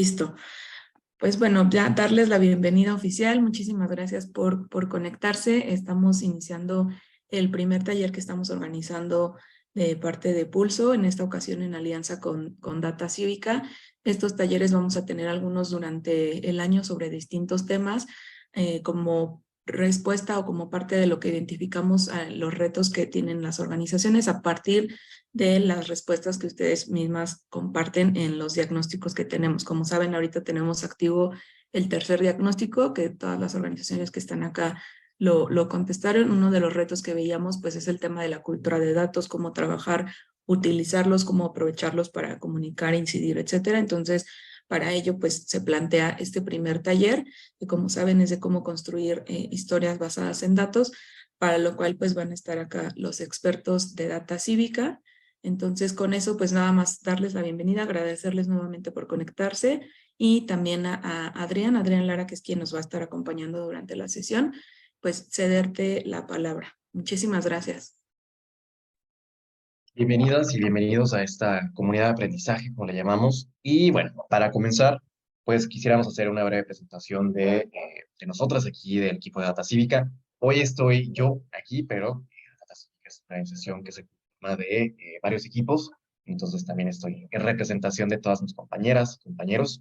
Listo. Pues bueno, ya darles la bienvenida oficial. Muchísimas gracias por conectarse. Estamos iniciando el primer taller que estamos organizando de parte de Pulso, en esta ocasión en alianza con Data Cívica. Estos talleres vamos a tener algunos durante el año sobre distintos temas, como respuesta o como parte de lo que identificamos a los retos que tienen las organizaciones a partir de las respuestas que ustedes mismas comparten en los diagnósticos que tenemos. Como saben, ahorita tenemos activo el tercer diagnóstico, que todas las organizaciones que están acá lo contestaron. Uno de los retos que veíamos pues es el tema de la cultura de datos, cómo trabajar, utilizarlos, cómo aprovecharlos para comunicar, incidir, etcétera. Entonces, para ello, pues se plantea este primer taller, que como saben es de cómo construir historias basadas en datos, para lo cual pues van a estar acá los expertos de Data Cívica. Entonces, con eso, pues nada más darles la bienvenida, agradecerles nuevamente por conectarse y también a Adrián Lara, que es quien nos va a estar acompañando durante la sesión, pues cederte la palabra. Muchísimas gracias. Bienvenidas y bienvenidos a esta comunidad de aprendizaje, como le llamamos. Y bueno, para comenzar, pues quisiéramos hacer una breve presentación de nosotras aquí del equipo de Data Cívica. Hoy estoy yo aquí, pero Data Cívica es una organización que se forma de varios equipos, entonces también estoy en representación de todas mis compañeras, compañeros.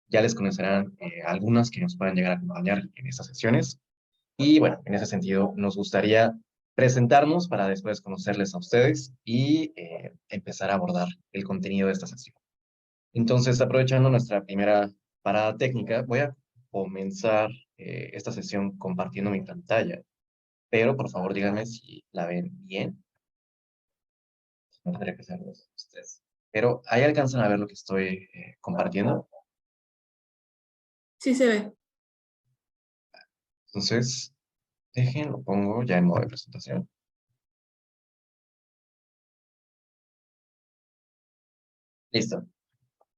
Ya les conocerán algunas que nos puedan llegar a acompañar en estas sesiones. Y bueno, en ese sentido, nos gustaría presentarnos para después conocerles a ustedes y empezar a abordar el contenido de esta sesión. Entonces, aprovechando nuestra primera parada técnica, voy a comenzar esta sesión compartiendo mi pantalla, pero por favor díganme si la ven bien. No tendría que ser ustedes. Pero ahí alcanzan a ver lo que estoy compartiendo. Sí se ve. Entonces, lo pongo ya en modo de presentación. Listo.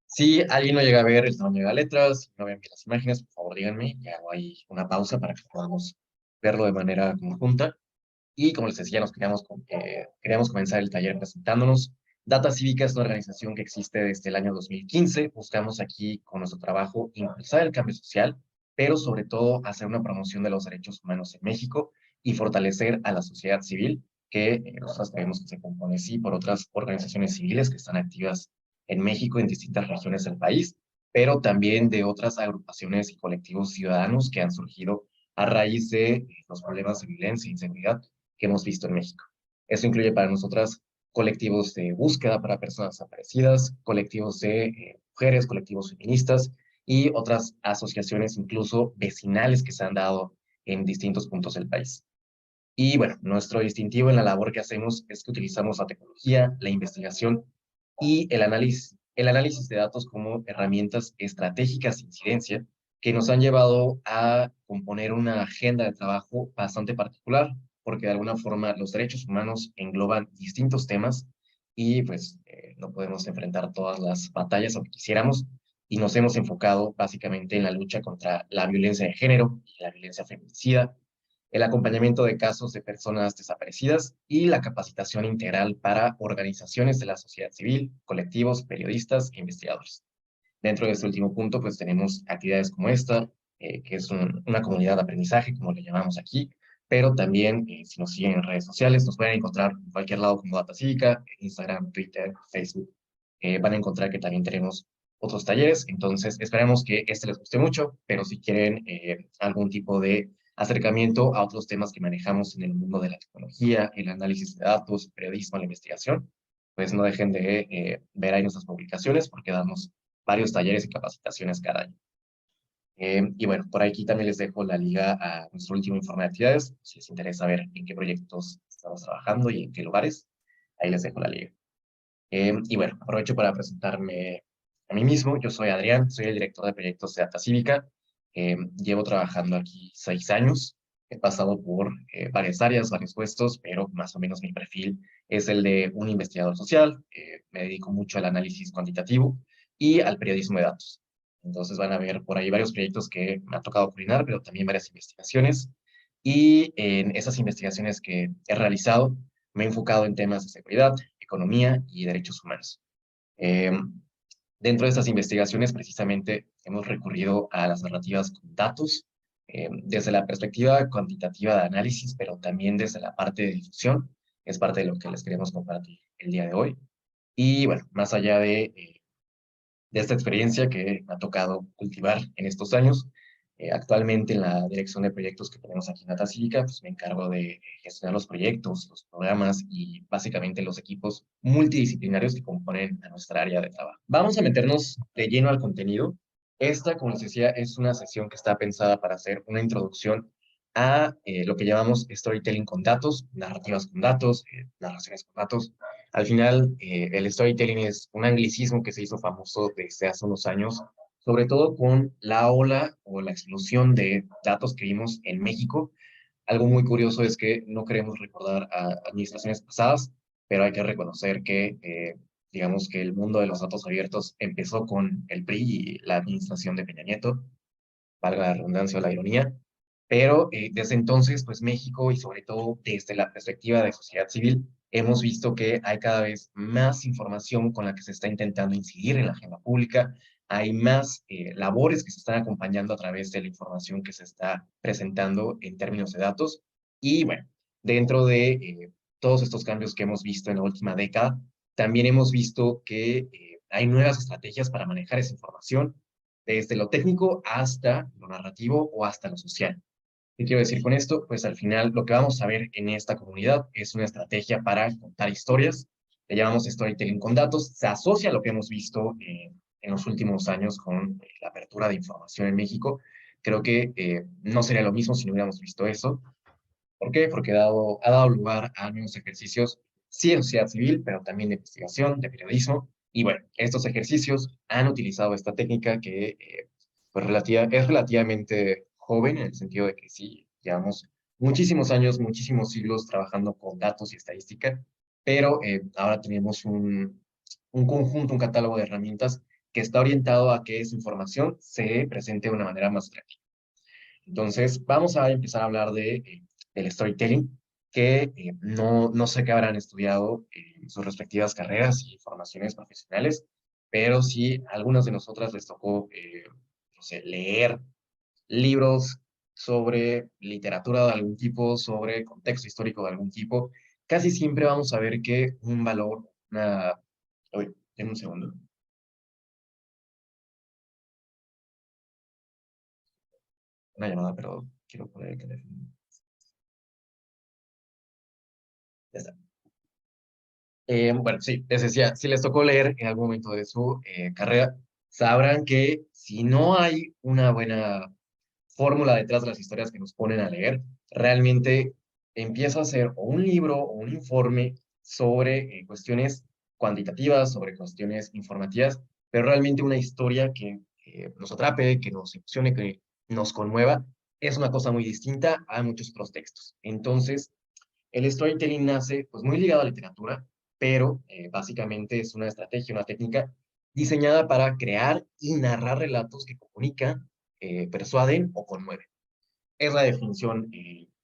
Si alguien no llega a ver el tamaño de las letras, si no ven bien las imágenes, por favor díganme, y hago ahí una pausa para que podamos verlo de manera conjunta. Y como les decía, queríamos comenzar el taller presentándonos. Data Cívica es una organización que existe desde el año 2015. Buscamos aquí con nuestro trabajo impulsar el cambio social, pero sobre todo hacer una promoción de los derechos humanos en México y fortalecer a la sociedad civil, que nosotros creemos que se compone sí por otras organizaciones civiles que están activas en México en distintas regiones del país, pero también de otras agrupaciones y colectivos ciudadanos que han surgido a raíz de los problemas de violencia e inseguridad que hemos visto en México. Eso incluye para nosotras colectivos de búsqueda para personas desaparecidas, colectivos de mujeres, colectivos feministas y otras asociaciones incluso vecinales que se han dado en distintos puntos del país. Y bueno, nuestro distintivo en la labor que hacemos es que utilizamos la tecnología, la investigación y el análisis de datos como herramientas estratégicas de incidencia que nos han llevado a componer una agenda de trabajo bastante particular, porque de alguna forma los derechos humanos engloban distintos temas y pues no podemos enfrentar todas las batallas aunque quisiéramos, y nos hemos enfocado básicamente en la lucha contra la violencia de género y la violencia feminicida, el acompañamiento de casos de personas desaparecidas y la capacitación integral para organizaciones de la sociedad civil, colectivos, periodistas e investigadores. Dentro de este último punto, pues tenemos actividades como esta, que es una comunidad de aprendizaje, como le llamamos aquí, pero también si nos siguen en redes sociales, nos pueden encontrar en cualquier lado como Data Cívica, Instagram, Twitter, Facebook. Van a encontrar que también tenemos otros talleres, entonces esperamos que este les guste mucho, pero si quieren algún tipo de acercamiento a otros temas que manejamos en el mundo de la tecnología, el análisis de datos, el periodismo, la investigación, pues no dejen de ver ahí nuestras publicaciones porque damos varios talleres y capacitaciones cada año. Y bueno, por aquí también les dejo la liga a nuestro último informe de actividades, si les interesa ver en qué proyectos estamos trabajando y en qué lugares, ahí les dejo la liga. Y bueno, aprovecho para presentarme a mí mismo. Yo soy Adrián, soy el director de proyectos de Data Cívica. Llevo trabajando aquí 6 años. He pasado por varias áreas, varios puestos, pero más o menos mi perfil es el de un investigador social. Me dedico mucho al análisis cuantitativo y al periodismo de datos. Entonces van a ver por ahí varios proyectos que me ha tocado coordinar, pero también varias investigaciones. Y en esas investigaciones que he realizado, me he enfocado en temas de seguridad, economía y derechos humanos. Eh, Dentro de estas investigaciones, precisamente, hemos recurrido a las narrativas con datos, desde la perspectiva cuantitativa de análisis, pero también desde la parte de difusión. Es parte de lo que les queremos compartir el día de hoy. Y bueno, más allá de esta experiencia que me ha tocado cultivar en estos años. Actualmente en la dirección de proyectos que tenemos aquí en Data Cívica, pues me encargo de gestionar los proyectos, los programas y básicamente los equipos multidisciplinarios que componen a nuestra área de trabajo. Vamos a meternos de lleno al contenido. Esta, como les decía, es una sesión que está pensada para hacer una introducción a lo que llamamos storytelling con datos, narrativas con datos, narraciones con datos. Al final, el storytelling es un anglicismo que se hizo famoso desde hace unos años, sobre todo con la ola o la explosión de datos que vimos en México. Algo muy curioso es que no queremos recordar a administraciones pasadas, pero hay que reconocer que, digamos que el mundo de los datos abiertos empezó con el PRI y la administración de Peña Nieto, valga la redundancia o la ironía, pero desde entonces, pues México y sobre todo desde la perspectiva de sociedad civil, hemos visto que hay cada vez más información con la que se está intentando incidir en la agenda pública, hay más labores que se están acompañando a través de la información que se está presentando en términos de datos. Y bueno, dentro de todos estos cambios que hemos visto en la última década, también hemos visto que hay nuevas estrategias para manejar esa información desde lo técnico hasta lo narrativo o hasta lo social. ¿Qué quiero decir con esto? Pues al final lo que vamos a ver en esta comunidad es una estrategia para contar historias. Le llamamos storytelling con datos. Se asocia a lo que hemos visto en los últimos años con la apertura de información en México. Creo que no sería lo mismo si no hubiéramos visto eso. ¿Por qué? Porque ha dado lugar a nuevos ejercicios, sí en sociedad civil, pero también de investigación, de periodismo. Y bueno, estos ejercicios han utilizado esta técnica que pues es relativamente joven en el sentido de que sí, llevamos muchísimos años, muchísimos siglos trabajando con datos y estadística, pero ahora tenemos un conjunto, un catálogo de herramientas que está orientado a que esa información se presente de una manera más práctica. Entonces, vamos a empezar a hablar del storytelling, que no sé qué habrán estudiado en sus respectivas carreras y formaciones profesionales, pero sí, a algunas de nosotras les tocó, no sé, leer libros sobre literatura de algún tipo, sobre contexto histórico de algún tipo. Casi siempre vamos a ver que un valor, una... Oye, en un segundo. Una llamada, pero quiero poner el teléfono. Ya está. Bueno, sí, les decía, si les tocó leer en algún momento de su carrera, sabrán que si no hay una buena fórmula detrás de las historias que nos ponen a leer, realmente empieza a ser o un libro o un informe sobre cuestiones cuantitativas, sobre cuestiones informativas, pero realmente una historia que nos atrape, que nos emocione, que nos conmueva, es una cosa muy distinta a muchos otros textos. Entonces, el storytelling nace pues muy ligado a la literatura, pero básicamente es una estrategia, una técnica diseñada para crear y narrar relatos que comunican, persuaden o conmueven. Es la definición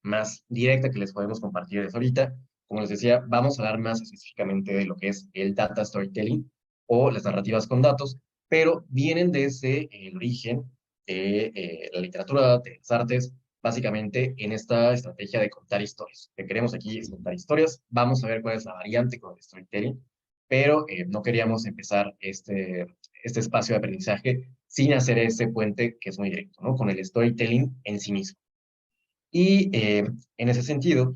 más directa que les podemos compartir desde ahorita. Como les decía, vamos a hablar más específicamente de lo que es el data storytelling o las narrativas con datos, pero vienen desde el origen de la literatura, de las artes, básicamente en esta estrategia de contar historias. Lo que queremos aquí es contar historias. Vamos a ver cuál es la variante con el storytelling, pero no queríamos empezar este espacio de aprendizaje sin hacer ese puente que es muy directo, ¿no? Con el storytelling en sí mismo. Y en ese sentido,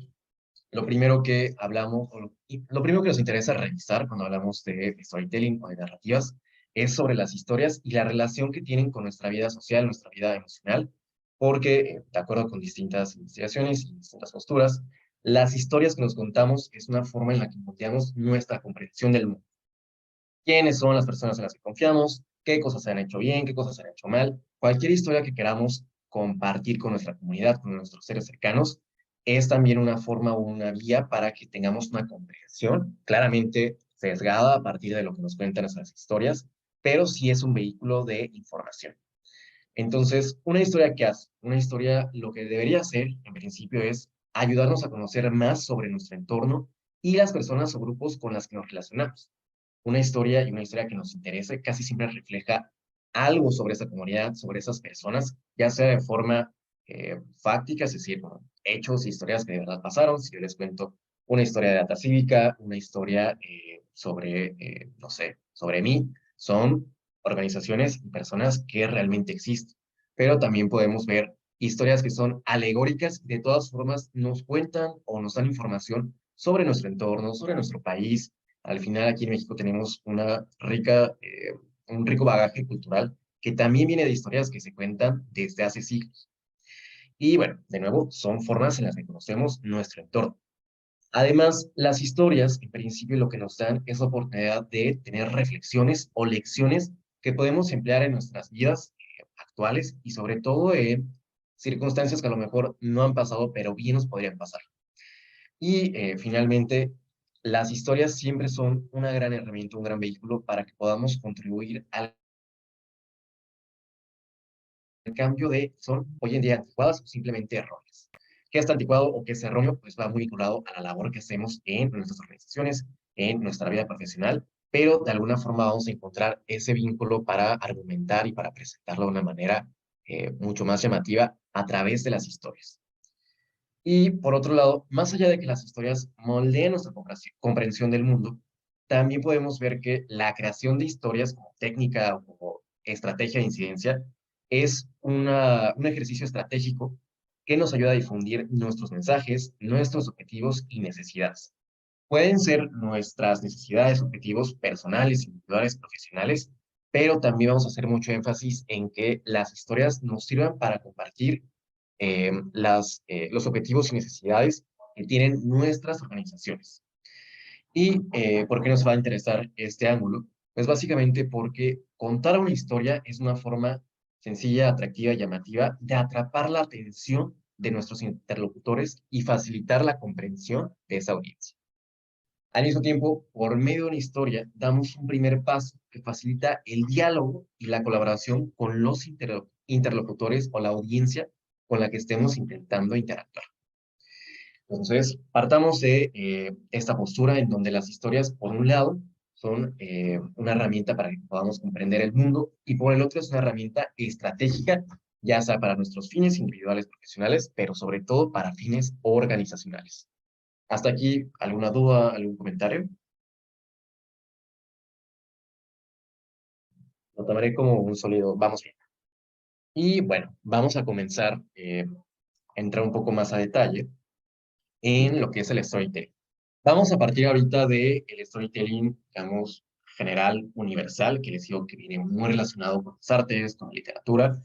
lo primero que hablamos, y lo primero que nos interesa revisar cuando hablamos de storytelling o de narrativas, es sobre las historias y la relación que tienen con nuestra vida social, nuestra vida emocional, porque, de acuerdo con distintas investigaciones y distintas posturas, las historias que nos contamos es una forma en la que moldeamos nuestra comprensión del mundo. ¿Quiénes son las personas en las que confiamos? ¿Qué cosas se han hecho bien? ¿Qué cosas se han hecho mal? Cualquier historia que queramos compartir con nuestra comunidad, con nuestros seres cercanos, es también una forma o una vía para que tengamos una comprensión claramente sesgada a partir de lo que nos cuentan esas historias, pero sí es un vehículo de información. Entonces, una historia que hace, una historia lo que debería hacer, en principio, es ayudarnos a conocer más sobre nuestro entorno y las personas o grupos con las que nos relacionamos. una historia y una historia que nos interese casi siempre refleja algo sobre esa comunidad, sobre esas personas, ya sea de forma fáctica, es decir, bueno, hechos, historias que de verdad pasaron. Si yo les cuento una historia de data cívica, una historia sobre, no sé, sobre mí, son organizaciones y personas que realmente existen. Pero también podemos ver historias que son alegóricas, de todas formas nos cuentan o nos dan información sobre nuestro entorno, sobre nuestro país. Al final aquí en México tenemos un rico bagaje cultural que también viene de historias que se cuentan desde hace siglos. Y bueno, de nuevo, son formas en las que conocemos nuestro entorno. Además, las historias, en principio, lo que nos dan es la oportunidad de tener reflexiones o lecciones que podemos emplear en nuestras vidas actuales y sobre todo en circunstancias que a lo mejor no han pasado, pero bien nos podrían pasar. Y finalmente, las historias siempre son una gran herramienta, un gran vehículo para que podamos contribuir al cambio de son hoy en día anticuadas o simplemente erróneas. ¿Qué es anticuado o qué es erróneo? Pues va muy vinculado a la labor que hacemos en nuestras organizaciones, en nuestra vida profesional, pero de alguna forma vamos a encontrar ese vínculo para argumentar y para presentarlo de una manera mucho más llamativa a través de las historias. Y por otro lado, más allá de que las historias moldeen nuestra comprensión del mundo, también podemos ver que la creación de historias como técnica o como estrategia de incidencia es un ejercicio estratégico que nos ayuda a difundir nuestros mensajes, nuestros objetivos y necesidades. Pueden ser nuestras necesidades, objetivos personales, individuales, profesionales, pero también vamos a hacer mucho énfasis en que las historias nos sirvan para compartir los objetivos y necesidades que tienen nuestras organizaciones. ¿Y por qué nos va a interesar este ángulo? Pues básicamente porque contar una historia es una forma sencilla, atractiva y llamativa de atrapar la atención de nuestros interlocutores y facilitar la comprensión de esa audiencia. Al mismo tiempo, por medio de una historia, damos un primer paso que facilita el diálogo y la colaboración con los interlocutores o la audiencia con la que estemos intentando interactuar. Entonces, partamos de esta postura en donde las historias, por un lado, son una herramienta para que podamos comprender el mundo y por el otro es una herramienta estratégica, ya sea para nuestros fines individuales, profesionales, pero sobre todo para fines organizacionales. Hasta aquí, ¿alguna duda, algún comentario? Lo tomaré como un sólido, vamos bien. Y bueno, vamos a comenzar a entrar un poco más a detalle en lo que es el storytelling. Vamos a partir ahorita del storytelling, digamos, general, universal, que les digo que viene muy relacionado con las artes, con la literatura.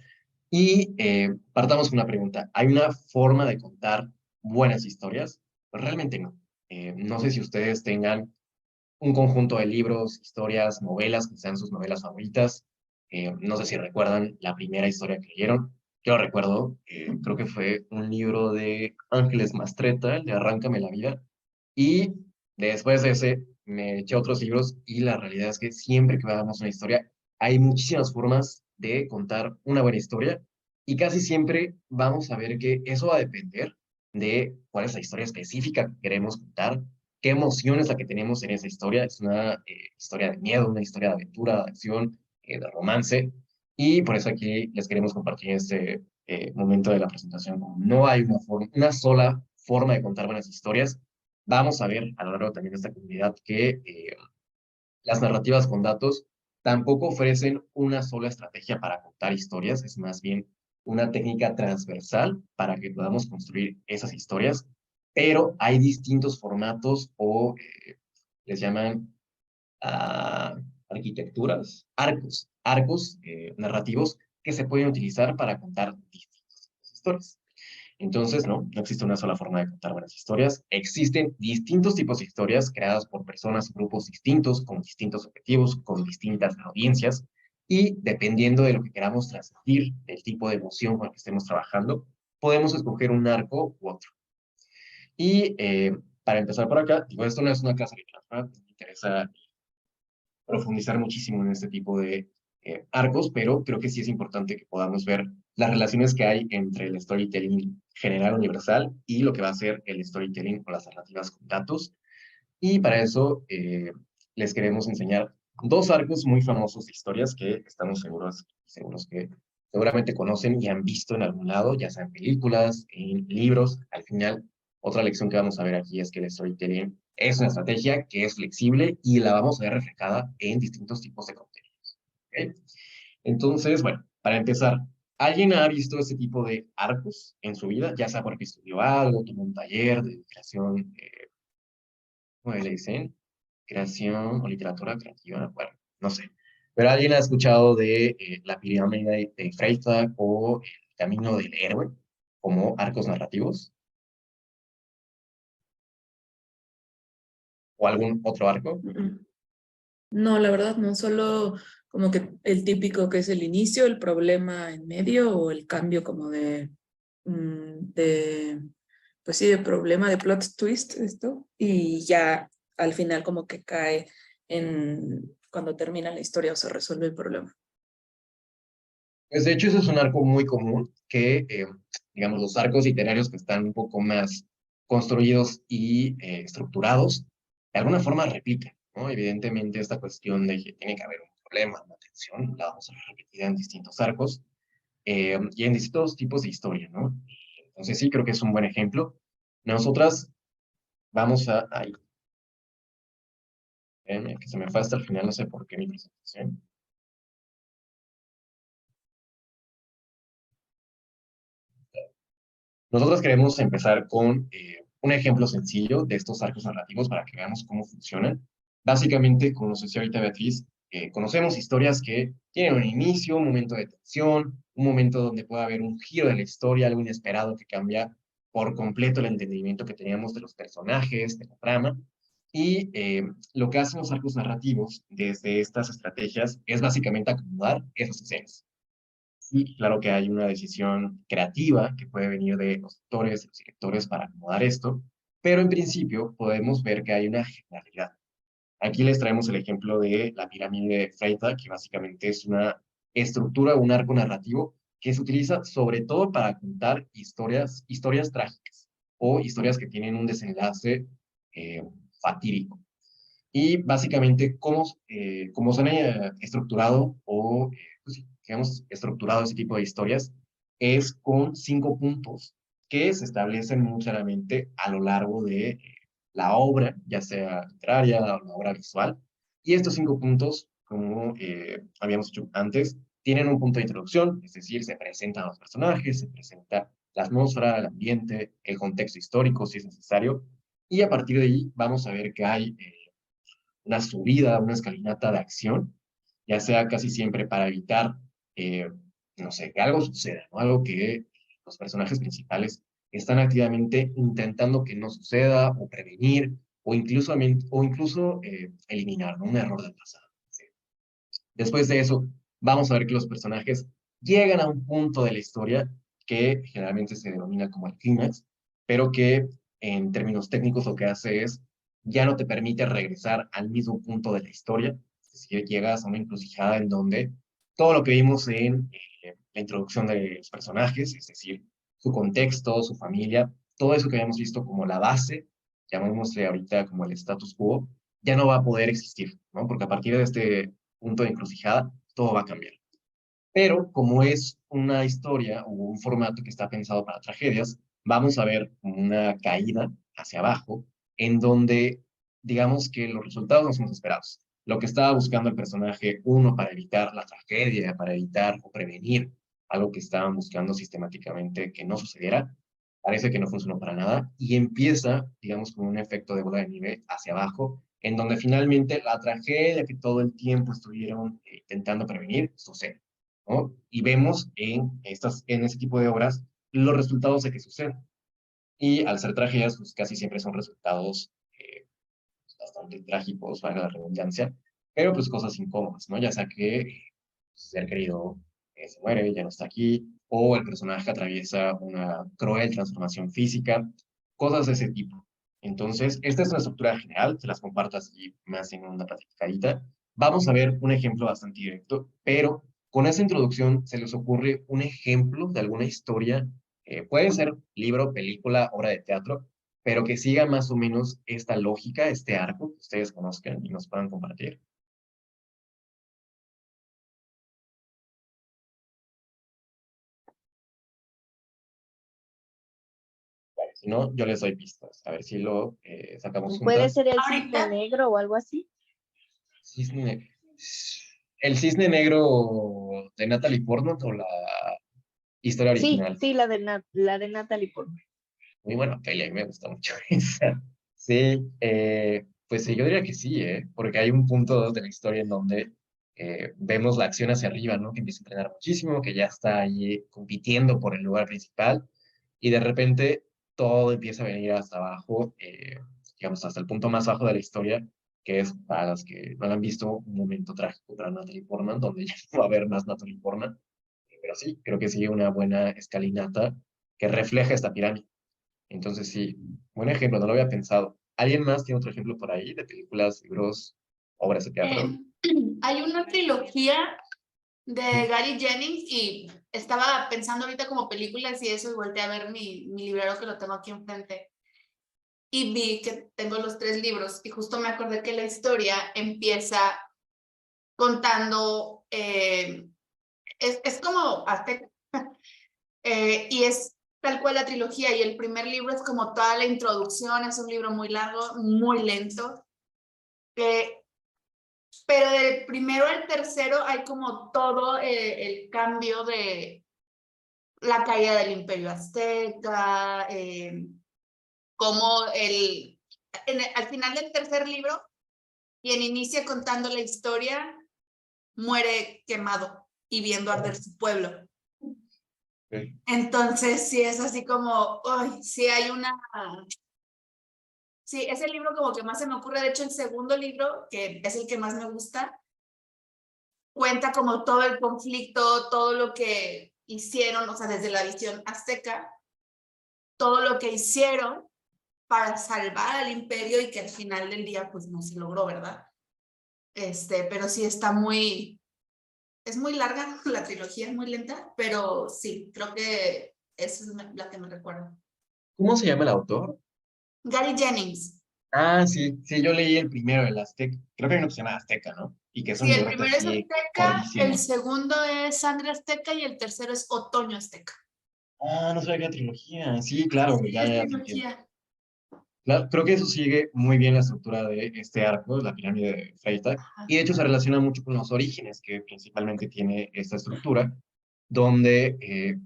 Y partamos con una pregunta. ¿Hay una forma de contar buenas historias? Pues realmente no. No sé si ustedes tengan un conjunto de libros, historias, novelas, que sean sus novelas favoritas. No sé si recuerdan la primera historia que leyeron. Yo recuerdo, creo que fue un libro de Ángeles Mastretta, el de Arráncame la vida. Y después de ese, me eché otros libros y la realidad es que siempre que veamos una historia, hay muchísimas formas de contar una buena historia y casi siempre vamos a ver que eso va a depender de cuál es la historia específica que queremos contar, qué emoción es la que tenemos en esa historia. Es una historia de miedo, una historia de aventura, de acción, de romance. Y por eso aquí les queremos compartir en este momento de la presentación. No hay una sola forma de contar buenas historias. Vamos a ver a lo largo también de esta comunidad que las narrativas con datos tampoco ofrecen una sola estrategia para contar historias, es más bien una técnica transversal para que podamos construir esas historias, pero hay distintos formatos o les llaman ah, arquitecturas, arcos narrativos que se pueden utilizar para contar distintas historias. Entonces, no existe una sola forma de contar buenas historias. Existen distintos tipos de historias creadas por personas y grupos distintos, con distintos objetivos, con distintas audiencias, y dependiendo de lo que queramos transmitir, del tipo de emoción con la que estemos trabajando, podemos escoger un arco u otro. Y para empezar por acá, digo, esto no es una clase de literatura, me interesa profundizar muchísimo en este tipo de arcos, pero creo que sí es importante que podamos ver las relaciones que hay entre el storytelling general universal y lo que va a ser el storytelling o las narrativas con datos. Y para eso les queremos enseñar dos arcos muy famosos de historias que estamos seguros que seguramente conocen y han visto en algún lado, ya sea en películas, en libros. Al final, otra lección que vamos a ver aquí es que el storytelling es una estrategia que es flexible y la vamos a ver reflejada en distintos tipos de contenidos. ¿Ok? Entonces, bueno, para empezar, ¿alguien ha visto este tipo de arcos en su vida? Ya sea porque estudió algo, tomó un taller de creación, ¿cómo le dicen? Creación o literatura creativa, bueno, no sé. Pero ¿alguien ha escuchado de la pirámide de Freytag o el camino del héroe como arcos narrativos? ¿O algún otro arco? Mm. No, la verdad no, solo como que el típico que es el inicio, el problema en medio o el cambio como de pues sí, de problema, de plot twist esto, y ya al final como que cae en cuando termina la historia o se resuelve el problema. Pues de hecho, eso es un arco muy común que, digamos, los arcos literarios que están un poco más construidos y estructurados, de alguna forma replican, ¿no? Evidentemente, esta cuestión de que tiene que haber un problema, una tensión, la vamos a ver repetida en distintos arcos y en distintos tipos de historia, ¿no? Entonces, sí, creo que es un buen ejemplo. Nosotras vamos a... Ay, espérenme, que se me fue hasta el final, no sé por qué mi presentación. Nosotros queremos empezar con un ejemplo sencillo de estos arcos narrativos para que veamos cómo funcionan. Básicamente, como nos decía ahorita Beatriz, conocemos historias que tienen un inicio, un momento de tensión, un momento donde puede haber un giro de la historia, algo inesperado que cambia por completo el entendimiento que teníamos de los personajes, de la trama. Y lo que hacen los arcos narrativos desde estas estrategias es básicamente acomodar esas escenas. Sí, claro que hay una decisión creativa que puede venir de los actores, de los directores para acomodar esto, pero en principio podemos ver que hay una generalidad. Aquí les traemos el ejemplo de la pirámide de Freytag, que básicamente es una estructura, un arco narrativo que se utiliza sobre todo para contar historias trágicas o historias que tienen un desenlace eh, fatídico. Y básicamente, cómo se han estructurado o, pues, sí, digamos, estructurado ese tipo de historias es con 5 puntos que se establecen muy claramente a lo largo de la obra, ya sea literaria o la obra visual. Y estos 5 puntos, como habíamos dicho antes, tienen un punto de introducción, es decir, se presentan los personajes, se presenta la atmósfera, el ambiente, el contexto histórico, si es necesario, y a partir de ahí vamos a ver que hay una subida, una escalinata de acción, ya sea casi siempre para evitar, eh, no sé, que algo suceda, ¿no? Algo que los personajes principales están activamente intentando que no suceda o prevenir o incluso eliminar, ¿no? Un error del pasado. Sí. Después de eso, vamos a ver que los personajes llegan a un punto de la historia que generalmente se denomina como el clímax, pero que en términos técnicos lo que hace es ya no te permite regresar al mismo punto de la historia, es decir, llegas a una encrucijada en donde todo lo que vimos en la introducción de los personajes, es decir, su contexto, su familia, todo eso que habíamos visto como la base, llamémosle ahorita como el status quo, ya no va a poder existir, ¿no? Porque a partir de este punto de encrucijada, todo va a cambiar. Pero como es una historia o un formato que está pensado para tragedias, vamos a ver una caída hacia abajo en donde digamos que los resultados no son los esperados. Lo que estaba buscando el personaje uno para evitar la tragedia, para evitar o prevenir algo que estaban buscando sistemáticamente que no sucediera, parece que no funcionó para nada y empieza, digamos, como un efecto de bola de nieve hacia abajo, en donde finalmente la tragedia que todo el tiempo estuvieron intentando prevenir sucede, ¿no? Y vemos en ese tipo de obras los resultados de que suceden. Y al ser tragedias, pues casi siempre son resultados bastante trágicos, valga la redundancia, pero pues cosas incómodas, ¿no? Ya sea que su ser querido se muere, ya no está aquí, o el personaje atraviesa una cruel transformación física, cosas de ese tipo. Entonces, esta es una estructura general, se las comparto así más en una platicadita. Vamos a ver un ejemplo bastante directo, pero con esa introducción se les ocurre un ejemplo de alguna historia, puede ser libro, película, obra de teatro, pero que siga más o menos esta lógica, este arco que ustedes conozcan y nos puedan compartir. Vale, si no, yo les doy pistas. A ver si lo sacamos ¿Puede juntas. ser el cisne Ahorita, negro o algo así? Cisne. ¿El cisne negro de Natalie Portman o la historia Sí, original? sí, la de Natalie Portman. Muy buena peli, a mí me gusta mucho esa. Sí, pues sí, yo diría que sí, porque hay un punto de la historia en donde vemos la acción hacia arriba, ¿no? Que empieza a entrenar muchísimo, que ya está ahí compitiendo por el lugar principal, y de repente todo empieza a venir hasta abajo, digamos, hasta el punto más bajo de la historia, que es para las que no la han visto, un momento trágico para Natalie Portman, donde ya no va a haber más Natalie Portman, pero sí, creo que sigue una buena escalinata que refleja esta pirámide. Entonces sí, buen ejemplo, no lo había pensado. ¿Alguien más tiene otro ejemplo por ahí de películas, libros, obras de teatro? Hay una trilogía Mm. de Gary Jennings y estaba pensando ahorita como películas y eso y volteé a ver mi librero que lo tengo aquí enfrente y vi que tengo los 3 libros y justo me acordé que la historia empieza contando, es como azteca, y es tal cual la trilogía y el primer libro es como toda la introducción, es un libro muy largo, muy lento, pero del primero al tercero hay como todo el cambio de la caída del Imperio Azteca, como al final del tercer libro, quien inicia contando la historia muere quemado y viendo arder su pueblo. Ok. Entonces, sí es así como, uy, sí hay una... Sí, es el libro como que más se me ocurre. De hecho, el segundo libro, que es el que más me gusta, cuenta como todo el conflicto, todo lo que hicieron, o sea, desde la visión azteca, todo lo que hicieron para salvar al imperio y que al final del día pues no se logró, ¿verdad? Pero sí está es muy larga la trilogía, es muy lenta, pero sí, creo que esa es la que me recuerdo. ¿Cómo se llama el autor? Gary Jennings. Ah, sí, sí, yo leí el primero, el Azteca. Creo que hay uno que se llama Azteca, ¿no? Y que es un Sí, el libro primero es así Azteca, el gordísimo. segundo es Sangre Azteca y el tercero es Otoño Azteca. Ah, no sabía que era trilogía. Sí, claro, Sí, ya, es ya te entiendo. trilogía. Claro, creo que eso sigue muy bien la estructura de este arco, la pirámide de Freytag, Ajá. y de hecho se relaciona mucho con los orígenes que principalmente tiene esta estructura, donde,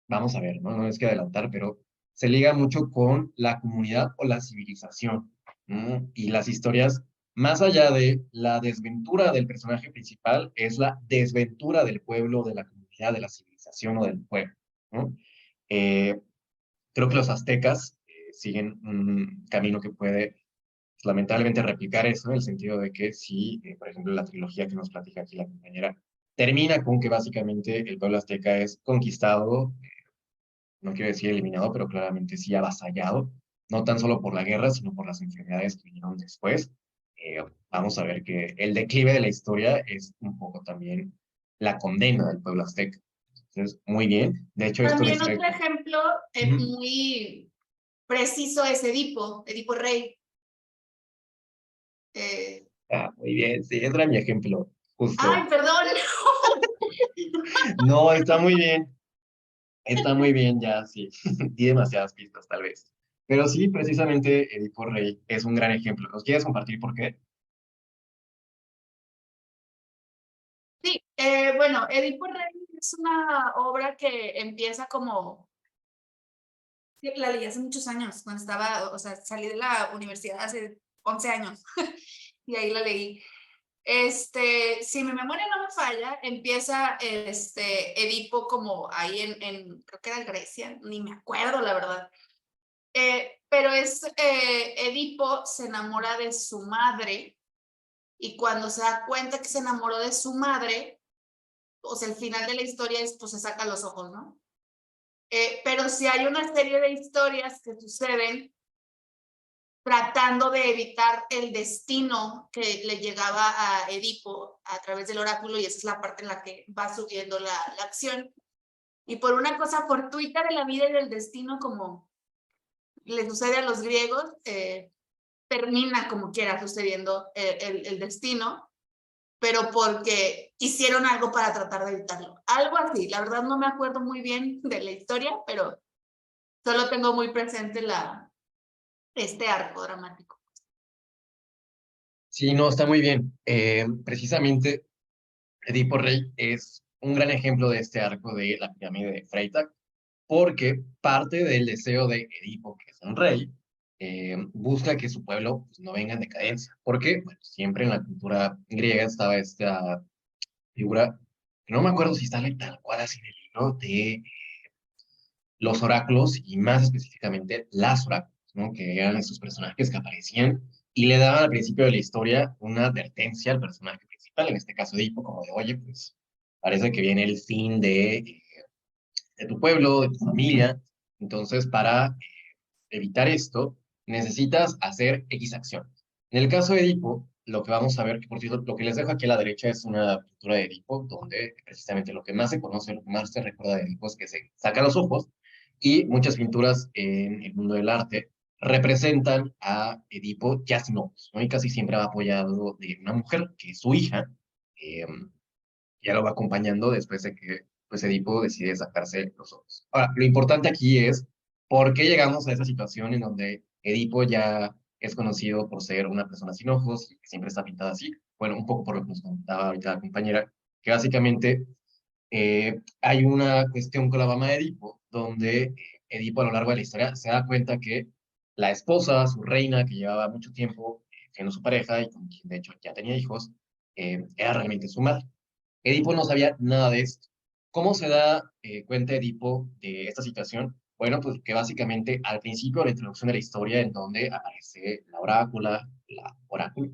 vamos a ver, ¿no? No es que adelantar, pero se liga mucho con la comunidad o la civilización, ¿no? Y las historias, más allá de la desventura del personaje principal, es la desventura del pueblo, de la comunidad, de la civilización o del pueblo, ¿no? Eh, Creo que los aztecas siguen un camino que puede lamentablemente replicar eso, en el sentido de que si, por ejemplo, la trilogía que nos platica aquí la compañera termina con que básicamente el pueblo azteca es conquistado, no quiero decir eliminado, pero claramente sí avasallado, no tan solo por la guerra, sino por las enfermedades que vinieron después. Vamos a ver que el declive de la historia es un poco también la condena del pueblo azteca. Entonces, muy bien. De hecho, esto También otro dice... ejemplo Ujú. muy preciso es Edipo Rey. Eh, Ah, muy bien, sí, ese era mi ejemplo, Ay, justo. perdón. No, está muy bien ya, sí. Di demasiadas pistas, tal vez. Pero sí, precisamente Edipo Rey es un gran ejemplo. ¿Nos quieres compartir por qué? Sí, bueno, Edipo Rey es una obra que empieza como, sí, la leí hace muchos años, cuando estaba, o sea, salí de la universidad hace 11 años y ahí la leí. Si mi memoria no me falla, empieza Edipo como ahí creo que era Grecia, ni me acuerdo la verdad. Pero Edipo se enamora de su madre y cuando se da cuenta que se enamoró de su madre, o sea, el final de la historia es, pues se saca los ojos, ¿no? Pero sí hay una serie de historias que suceden tratando de evitar el destino que le llegaba a Edipo a través del oráculo, y esa es la parte en la que va subiendo la acción. Y por una cosa fortuita de la vida y del destino, como le sucede a los griegos, termina como quiera sucediendo el destino, pero porque hicieron algo para tratar de evitarlo. Algo así, la verdad no me acuerdo muy bien de la historia, pero solo tengo muy presente este arco dramático. Sí, no, está muy bien. Precisamente, Edipo Rey es un gran ejemplo de este arco de la pirámide de Freytag, porque parte del deseo de Edipo, que es un rey, busca que su pueblo pues, no venga en decadencia. Porque bueno, siempre en la cultura griega estaba esta figura, que no me acuerdo si sale tal cual así en el libro, de los oráculos y más específicamente las oráculos, ¿no? Que eran esos personajes que aparecían y le daban al principio de la historia una advertencia al personaje principal, en este caso Edipo, como de, oye, pues parece que viene el fin de tu pueblo, de tu familia, entonces para evitar esto, necesitas hacer X acción. En el caso de Edipo, lo que vamos a ver, que por cierto, lo que les dejo aquí a la derecha es una pintura de Edipo, donde precisamente lo que más se conoce, lo que más se recuerda de Edipo es que se saca los ojos, y muchas pinturas en el mundo del arte representan a Edipo ya sin ojos, ¿no? Y casi siempre va apoyado de una mujer, que es su hija, eh, ya lo va acompañando después de que pues Edipo decide sacarse los ojos. Ahora, lo importante aquí es por qué llegamos a esa situación en donde Edipo ya es conocido por ser una persona sin ojos y que siempre está pintada así. Bueno, un poco por lo que nos contaba ahorita la compañera, que básicamente hay una cuestión con la mamá de Edipo, donde Edipo a lo largo de la historia se da cuenta que la esposa, su reina, que llevaba mucho tiempo siendo su pareja y con quien de hecho ya tenía hijos, era realmente su madre. Edipo no sabía nada de esto. ¿Cómo se da cuenta Edipo de esta situación? Bueno, pues que básicamente al principio de la introducción de la historia, en donde aparece la oráculo,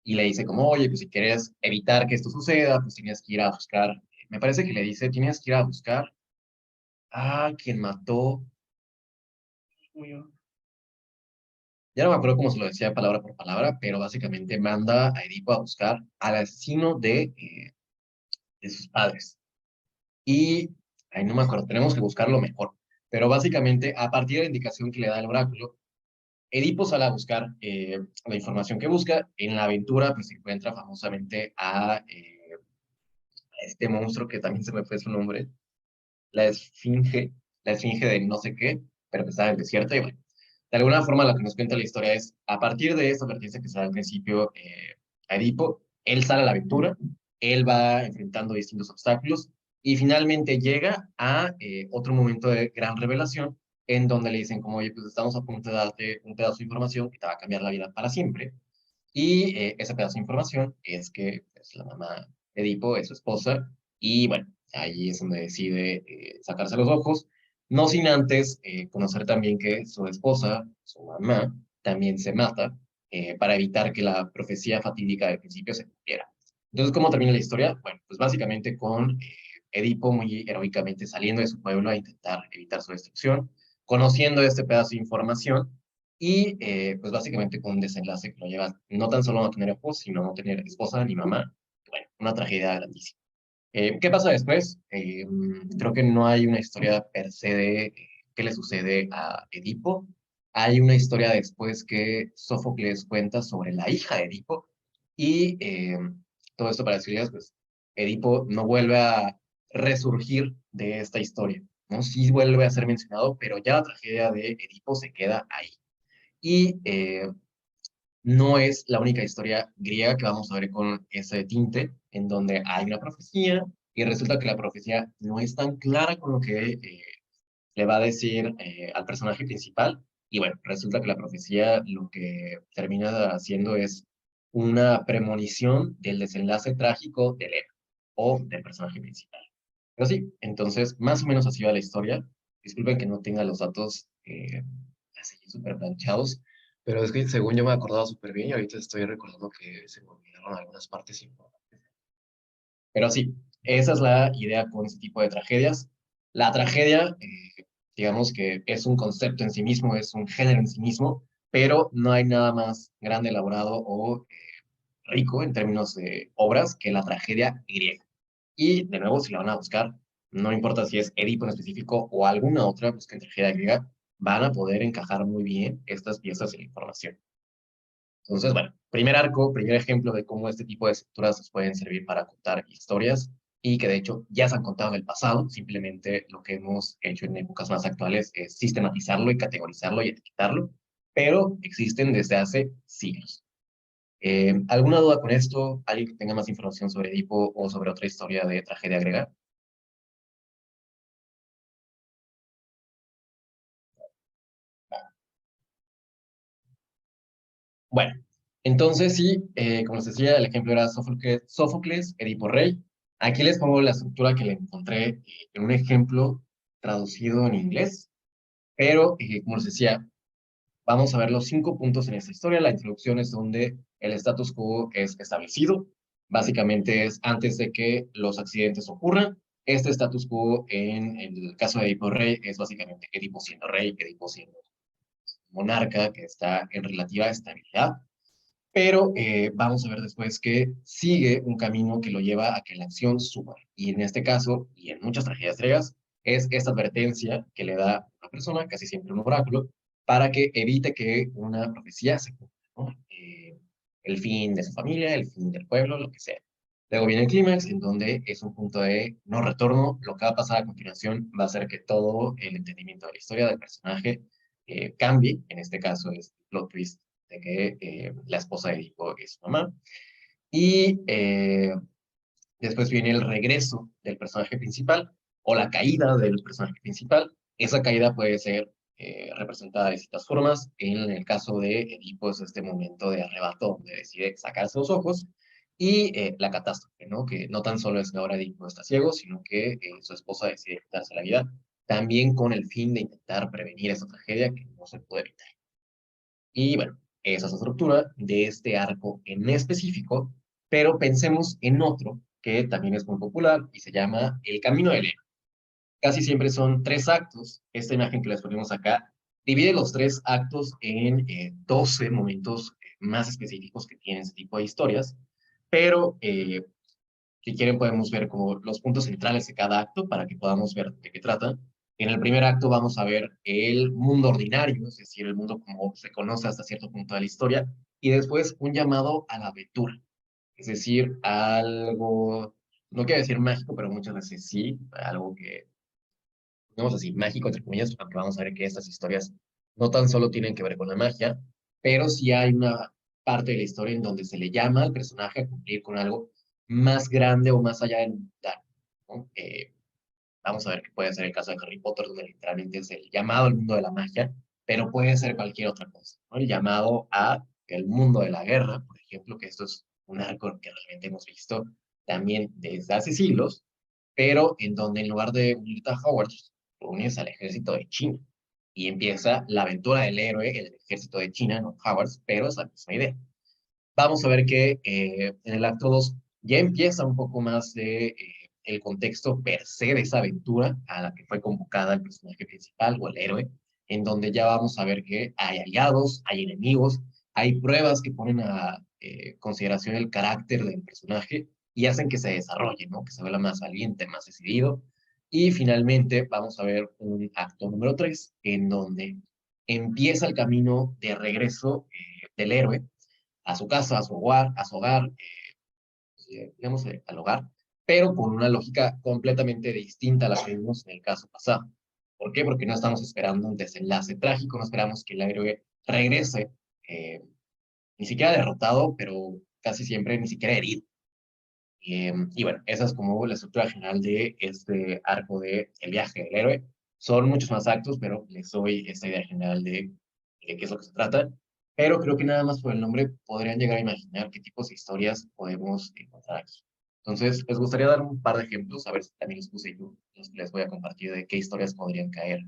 y le dice como, oye, pues si quieres evitar que esto suceda, pues tienes que ir a buscar, me parece que le dice, tienes que ir a buscar a quien mató, ya no me acuerdo cómo se lo decía palabra por palabra, pero básicamente manda a Edipo a buscar al asesino de sus padres. Y, ay, no me acuerdo, tenemos que buscarlo mejor. Pero básicamente, a partir de la indicación que le da el oráculo, Edipo sale a buscar la información que busca. En la aventura, pues se encuentra famosamente a este monstruo que también se me fue su nombre, la esfinge, la esfinge de no sé qué, pero que está en el desierto. Y bueno, de alguna forma lo que nos cuenta la historia es, a partir de esta advertencia que se da al principio a Edipo, él sale a la aventura, él va enfrentando distintos obstáculos y finalmente llega a otro momento de gran revelación en donde le dicen como, oye, pues estamos a punto de darte un pedazo de información que te va a cambiar la vida para siempre. Y ese pedazo de información es que pues, la mamá de Edipo es su esposa y bueno, ahí es donde decide sacarse los ojos, no sin antes conocer también que su esposa, su mamá, también se mata para evitar que la profecía fatídica del principio se cumpliera. Entonces, ¿cómo termina la historia? Bueno, pues básicamente con Edipo muy heroicamente saliendo de su pueblo a intentar evitar su destrucción, conociendo este pedazo de información y pues básicamente con un desenlace que lo lleva no tan solo a no tener ojos, sino a no tener esposa ni mamá. Bueno, una tragedia grandísima. ¿Qué pasa después? Creo que no hay una historia per se de qué le sucede a Edipo. Hay una historia después que Sófocles cuenta sobre la hija de Edipo y todo esto para decirles, pues Edipo no vuelve a resurgir de esta historia, ¿no? Sí vuelve a ser mencionado, pero ya la tragedia de Edipo se queda ahí. Y no es la única historia griega que vamos a ver con ese tinte, en donde hay una profecía y resulta que la profecía no es tan clara con lo que le va a decir al personaje principal. Y bueno, resulta que la profecía lo que termina haciendo es una premonición del desenlace trágico del héroe o del personaje principal. Pero sí, entonces más o menos así va la historia. Disculpen que no tenga los datos así súper planchados, pero es que según yo me acordaba súper bien y ahorita estoy recordando que se me olvidaron algunas partes importantes. Pero sí, esa es la idea con este tipo de tragedias. La tragedia, digamos que es un concepto en sí mismo, es un género en sí mismo, pero no hay nada más grande, elaborado o rico en términos de obras que la tragedia griega. Y de nuevo, si la van a buscar, no importa si es Edipo en específico o alguna otra, busquen tragedia griega, van a poder encajar muy bien estas piezas de la información. Entonces, bueno, primer arco, primer ejemplo de cómo este tipo de estructuras nos pueden servir para contar historias y que de hecho ya se han contado en el pasado, simplemente lo que hemos hecho en épocas más actuales es sistematizarlo y categorizarlo y etiquetarlo, pero existen desde hace siglos. ¿Alguna duda con esto? ¿Alguien que tenga más información sobre Edipo o sobre otra historia de tragedia griega? Bueno, entonces sí, como les decía, el ejemplo era Sófocles, Edipo Rey. Aquí les pongo la estructura que le encontré en un ejemplo traducido en inglés, pero como les decía, vamos a ver los 5 puntos en esta historia. La introducción es donde el status quo es establecido. Básicamente es antes de que los accidentes ocurran. Este status quo en el caso de Edipo Rey es básicamente Edipo siendo rey, Edipo siendo monarca que está en relativa estabilidad. Pero vamos a ver después que sigue un camino que lo lleva a que la acción suba. Y en este caso, y en muchas tragedias griegas, es esta advertencia que le da una persona, casi siempre un oráculo, para que evite que una profecía se cumpla, ¿no? El fin de su familia, el fin del pueblo, lo que sea. Luego viene el clímax, en donde es un punto de no retorno. Lo que va a pasar a continuación va a hacer que todo el entendimiento de la historia del personaje cambie. En este caso es el plot twist de que la esposa de Edipo es su mamá. Y después viene el regreso del personaje principal o la caída del personaje principal. Esa caída puede ser representada de distintas formas. En el caso de Edipo es este momento de arrebato donde decide sacarse los ojos. Y la catástrofe, ¿no? Que no tan solo es que ahora Edipo está ciego, sino que su esposa decide quitarse la vida, también con el fin de intentar prevenir esa tragedia que no se puede evitar. Y bueno, esa es la estructura de este arco en específico, pero pensemos en otro que también es muy popular y se llama El Camino del Héroe. Casi siempre son 3 actos. Esta imagen que les ponemos acá divide los 3 actos en 12 momentos más específicos que tienen este tipo de historias, pero si quieren podemos ver como los puntos centrales de cada acto para que podamos ver de qué trata. En el primer acto vamos a ver el mundo ordinario, es decir, el mundo como se conoce hasta cierto punto de la historia, y después un llamado a la aventura, es decir, algo, no quiero decir mágico, pero muchas veces sí, algo que, digamos así, mágico entre comillas, porque vamos a ver que estas historias no tan solo tienen que ver con la magia, pero sí hay una parte de la historia en donde se le llama al personaje a cumplir con algo más grande o más allá del mundano, ¿no? Vamos a ver que puede ser el caso de Harry Potter, donde literalmente es el llamado al mundo de la magia, pero puede ser cualquier otra cosa, ¿no? El llamado a el mundo de la guerra, por ejemplo, que esto es un arco que realmente hemos visto también desde hace siglos, pero en donde en lugar de unirte a Hogwarts, te unes al ejército de China. Y empieza la aventura del héroe en el ejército de China, no Hogwarts, pero es la misma idea. Vamos a ver que en el acto 2 ya empieza un poco más de el contexto per se de esa aventura a la que fue convocada el personaje principal o el héroe, en donde ya vamos a ver que hay aliados, hay enemigos, hay pruebas que ponen a consideración el carácter del personaje y hacen que se desarrolle, ¿no? Que se vuelva más valiente, más decidido. Y finalmente vamos a ver un acto número 3 en donde empieza el camino de regreso del héroe a su casa, a su hogar, digamos, al hogar, pero con una lógica completamente distinta a la que vimos en el caso pasado. ¿Por qué? Porque no estamos esperando un desenlace trágico, no esperamos que el héroe regrese, ni siquiera derrotado, pero casi siempre ni siquiera herido. Y bueno, esa es como la estructura general de este arco de El viaje del héroe. Son muchos más actos, pero les doy esta idea general de qué es lo que se trata. Pero creo que nada más por el nombre podrían llegar a imaginar qué tipos de historias podemos encontrar aquí. Entonces, les gustaría dar un par de ejemplos, a ver si también les puse yo, les voy a compartir de qué historias podrían caer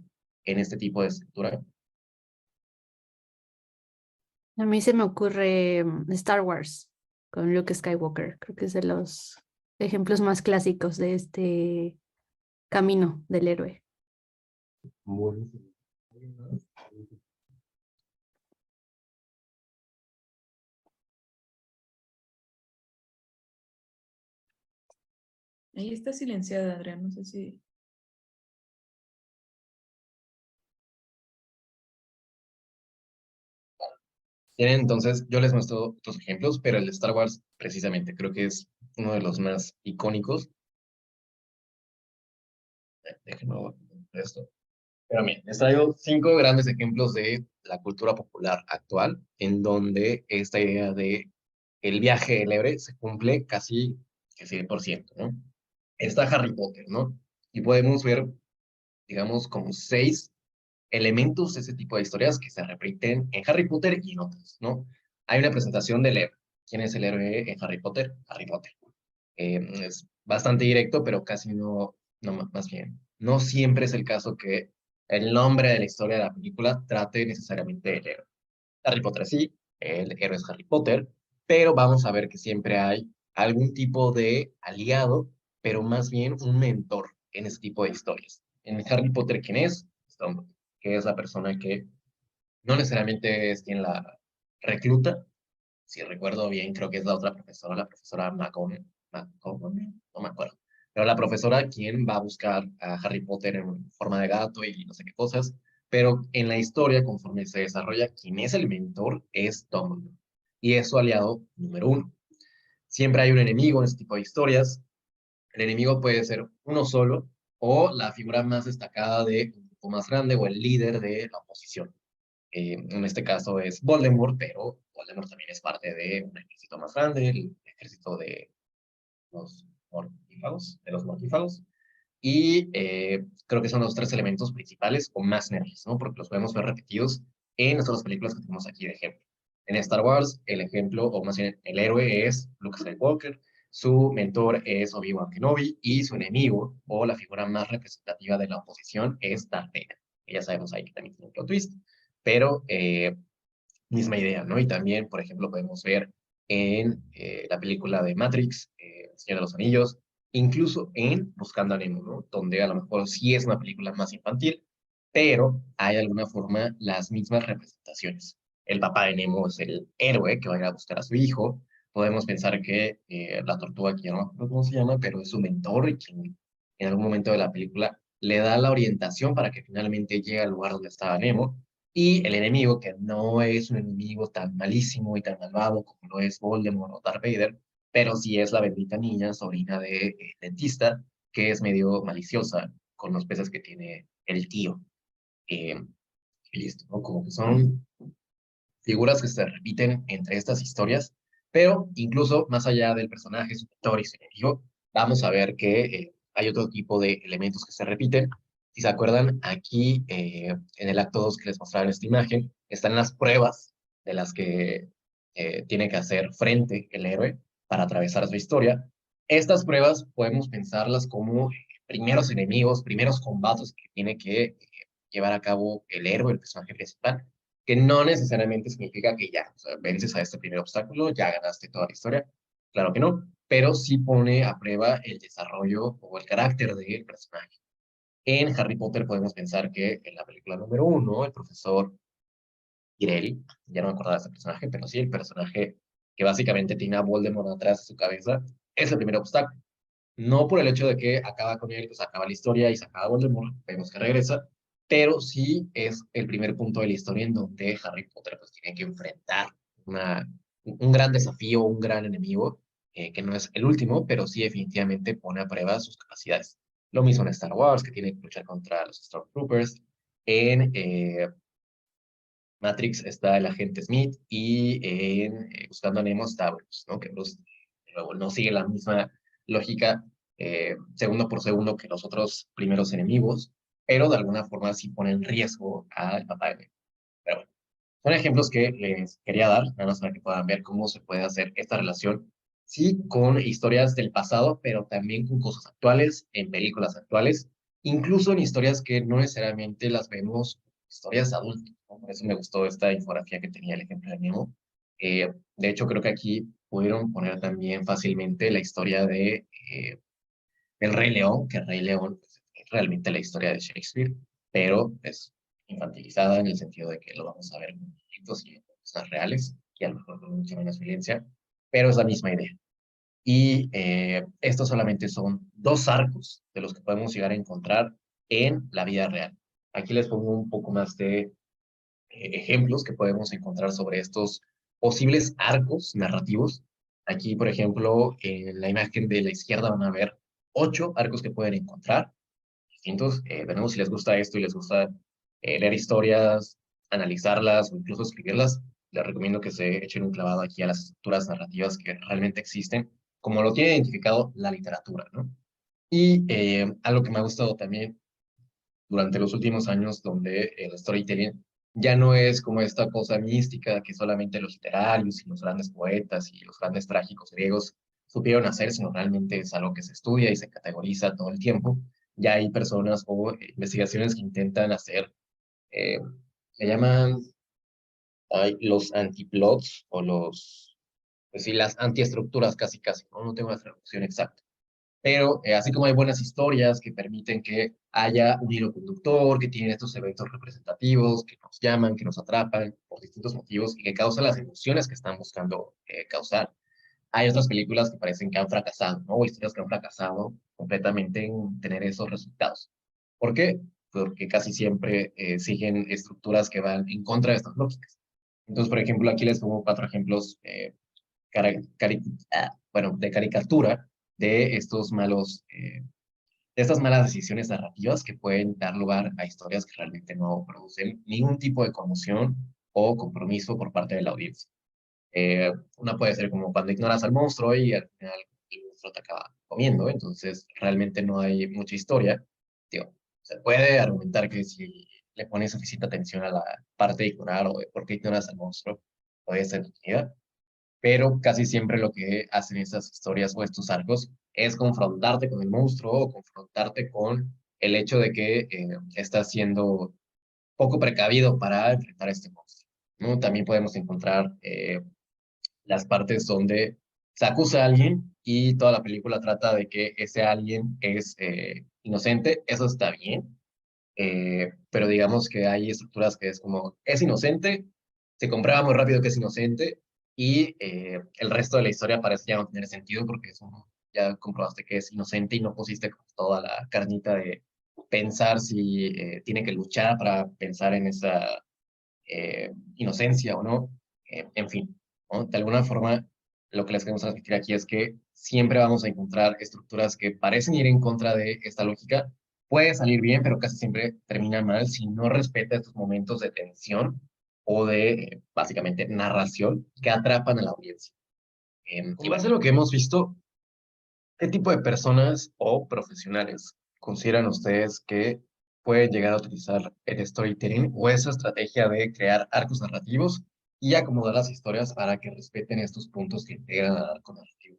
en este tipo de estructura. A mí se me ocurre Star Wars con Luke Skywalker. Creo que es de los ejemplos más clásicos de este camino del héroe. Buenísimo. Ahí está silenciada, Adrián, no sé si... Tienen, entonces, yo les muestro otros ejemplos, pero el de Star Wars, precisamente, creo que es uno de los más icónicos. Déjenme ver esto. Pero miren, les traigo 5 grandes ejemplos de la cultura popular actual, en donde esta idea de el viaje del héroe se cumple casi que 100%, ¿no? Está Harry Potter, ¿no? Y podemos ver, digamos, como 6 elementos de ese tipo de historias que se repiten en Harry Potter y en otras, ¿no? Hay una presentación del héroe. ¿Quién es el héroe en Harry Potter? Harry Potter. Es bastante directo, pero casi no, más bien, no siempre es el caso que el nombre de la historia de la película trate necesariamente del héroe. Harry Potter sí, el héroe es Harry Potter, pero vamos a ver que siempre hay algún tipo de aliado, pero más bien un mentor en ese tipo de historias. En Harry Potter, ¿quién es? Dumbledore, que es la persona que no necesariamente es quien la recluta. Si recuerdo bien, creo que es la otra profesora, la profesora McGonagall, no me acuerdo. Pero la profesora quien va a buscar a Harry Potter en forma de gato y no sé qué cosas. Pero en la historia, conforme se desarrolla, quien es el mentor es Dumbledore. Y es su aliado número 1. Siempre hay un enemigo en este tipo de historias. El enemigo puede ser uno solo o la figura más destacada de un grupo más grande o el líder de la oposición. En este caso es Voldemort, pero Voldemort también es parte de un ejército más grande, el ejército de los mortífagos. Y creo que son los 3 elementos principales o más nervios, ¿no? Porque los podemos ver repetidos en todas las películas que tenemos aquí de ejemplo. En Star Wars, el ejemplo, o más bien el héroe es Luke Skywalker, su mentor es Obi-Wan Kenobi y su enemigo, o la figura más representativa de la oposición, es Darth Vader. Y ya sabemos ahí que también tiene un plot twist, pero misma idea, ¿no? Y también, por ejemplo, podemos ver en la película de Matrix, El Señor de los Anillos, incluso en Buscando a Nemo, ¿no? Donde a lo mejor sí es una película más infantil, pero hay de alguna forma las mismas representaciones. El papá de Nemo es el héroe que va a ir a buscar a su hijo. Podemos pensar que la tortuga, que ya no me acuerdo cómo se llama, pero es su mentor y quien en algún momento de la película le da la orientación para que finalmente llegue al lugar donde estaba Nemo. Y el enemigo, que no es un enemigo tan malísimo y tan malvado como lo es Voldemort o Darth Vader, pero sí es la bendita niña, sobrina de dentista, que es medio maliciosa con los peces que tiene el tío. Eh, y listo, ¿no? Como que son figuras que se repiten entre estas historias, pero incluso más allá del personaje, su mentor y su enemigo, vamos a ver que hay otro tipo de elementos que se repiten. Si se acuerdan, aquí en el acto 2 que les mostraba en esta imagen, están las pruebas de las que tiene que hacer frente el héroe para atravesar su historia. Estas pruebas podemos pensarlas como primeros enemigos, primeros combates que tiene que llevar a cabo el héroe, el personaje principal, que no necesariamente significa que ya, o sea, vences a este primer obstáculo, ya ganaste toda la historia. Claro que no, pero sí pone a prueba el desarrollo o el carácter del personaje. En Harry Potter podemos pensar que en la película número 1, el profesor Quirrell, ya no me acordaba de ese personaje, pero sí, el personaje que básicamente tiene a Voldemort atrás de su cabeza, es el primer obstáculo. No por el hecho de que acaba con él, pues acaba la historia y se acaba Voldemort, vemos que regresa, pero sí es el primer punto de la historia en donde Harry Potter pues tiene que enfrentar un gran desafío, un gran enemigo, que no es el último, pero sí definitivamente pone a prueba sus capacidades. Lo mismo en Star Wars, que tiene que luchar contra los Stormtroopers. En Matrix está el agente Smith y en Buscando a Nemo está Bruce, ¿no? Que Bruce, de nuevo, no sigue la misma lógica segundo por segundo que los otros primeros enemigos, pero de alguna forma sí pone en riesgo al papá de Nemo. Pero bueno, son ejemplos que les quería dar, nada más para que puedan ver cómo se puede hacer esta relación, sí, con historias del pasado, pero también con cosas actuales, en películas actuales, incluso en historias que no necesariamente las vemos, historias adultas, ¿no? Por eso me gustó esta infografía que tenía el ejemplo de Nemo. De hecho, creo que aquí pudieron poner también fácilmente la historia de El Rey León, que el Rey León pues, es realmente la historia de Shakespeare, pero es infantilizada en el sentido de que lo vamos a ver con muñecos y cosas reales, y a lo mejor con mucha menos violencia, pero es la misma idea. Y estos solamente son 2 arcos de los que podemos llegar a encontrar en la vida real. Aquí les pongo un poco más de ejemplos que podemos encontrar sobre estos posibles arcos narrativos. Aquí, por ejemplo, en la imagen de la izquierda van a ver 8 arcos que pueden encontrar distintos. Veremos si les gusta esto y les gusta leer historias, analizarlas o incluso escribirlas. Les recomiendo que se echen un clavado aquí a las estructuras narrativas que realmente existen, como lo tiene identificado la literatura, ¿no? Y algo que me ha gustado también durante los últimos años, donde el storytelling ya no es como esta cosa mística que solamente los literarios y los grandes poetas y los grandes trágicos griegos supieron hacer, sino realmente es algo que se estudia y se categoriza todo el tiempo. Ya hay personas o investigaciones que intentan hacer, eh, le llaman los antiplots o los, pues sí, las antiestructuras casi casi, ¿no? No tengo la traducción exacta. Pero así como hay buenas historias que permiten que haya un hilo conductor, que tienen estos eventos representativos, que nos llaman, que nos atrapan por distintos motivos y que causan las emociones que están buscando causar, hay otras películas que parecen que han fracasado, ¿no? O historias que han fracasado completamente en tener esos resultados. ¿Por qué? Porque casi siempre siguen estructuras que van en contra de estas lógicas. Entonces, por ejemplo, aquí les pongo 4 ejemplos bueno, de caricatura de estos malos, de estas malas decisiones narrativas que pueden dar lugar a historias que realmente no producen ningún tipo de conmoción o compromiso por parte de la audiencia. Una puede ser como cuando ignoras al monstruo y al final el monstruo te acaba comiendo, entonces realmente no hay mucha historia. Tío, se puede argumentar que si le pones suficiente atención a la parte de ignorar o de por qué ignoras al monstruo, puede ser entretenida, pero casi siempre lo que hacen estas historias o estos arcos es confrontarte con el monstruo o confrontarte con el hecho de que estás siendo poco precavido para enfrentar a este monstruo, ¿no? También podemos encontrar las partes donde se acusa a alguien y toda la película trata de que ese alguien es inocente. Eso está bien, pero digamos que hay estructuras que es como, es inocente, se comprueba muy rápido que es inocente y el resto de la historia parece ya no tener sentido porque eso, ya comprobaste que es inocente y no pusiste toda la carnita de pensar si tiene que luchar para pensar en esa inocencia o no, en fin, ¿no? De alguna forma, lo que les queremos transmitir aquí es que siempre vamos a encontrar estructuras que parecen ir en contra de esta lógica. Puede salir bien, pero casi siempre termina mal si no respeta estos momentos de tensión o de, básicamente, narración que atrapan a la audiencia. Y base a lo que hemos visto, ¿qué tipo de personas o profesionales consideran ustedes que pueden llegar a utilizar el storytelling o esa estrategia de crear arcos narrativos y acomodar las historias para que respeten estos puntos que integran al arco narrativo?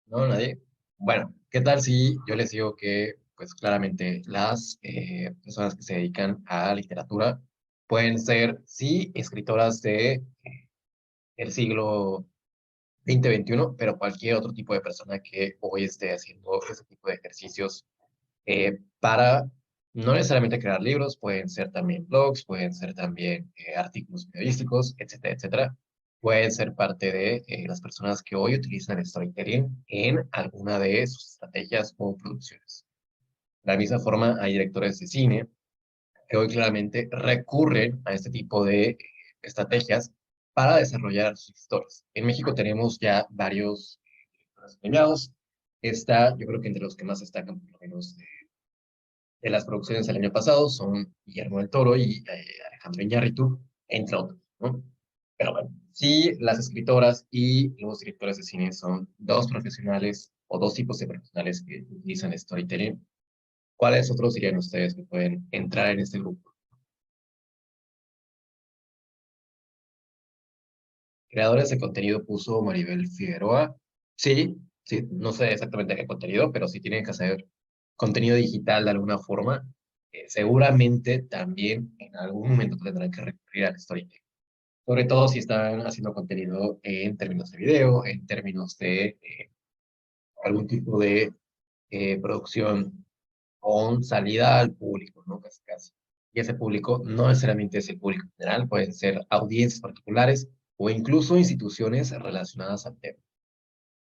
¿No? ¿Nadie? Bueno, ¿qué tal si yo les digo que, pues claramente, las personas que se dedican a literatura pueden ser, sí, escritoras de el siglo 2021, pero cualquier otro tipo de persona que hoy esté haciendo ese tipo de ejercicios para no necesariamente crear libros, pueden ser también blogs, pueden ser también artículos periodísticos, etcétera, etcétera. Pueden ser parte de las personas que hoy utilizan el storytelling en alguna de sus estrategias o producciones. De la misma forma, hay directores de cine que hoy claramente recurren a este tipo de estrategias para desarrollar sus historias. En México tenemos ya varios directores premiados. Está, yo creo que entre los que más destacan, por lo menos de las producciones del año pasado, son Guillermo del Toro y Alejandro Iñárritu, entre otros, ¿no? Pero bueno, sí, las escritoras y los directores de cine son dos profesionales o dos tipos de profesionales que utilizan storytelling. ¿Cuáles otros dirían ustedes que pueden entrar en este grupo? Creadores de contenido puso Maribel Figueroa. Sí, sí, no sé exactamente qué contenido, pero si tienen que hacer contenido digital de alguna forma, seguramente también en algún momento tendrán que recurrir al storytelling. Sobre todo si están haciendo contenido en términos de video, en términos de algún tipo de producción con salida al público, ¿no? Casi, casi. Y ese público no necesariamente es el público general, pueden ser audiencias particulares o incluso instituciones relacionadas al tema.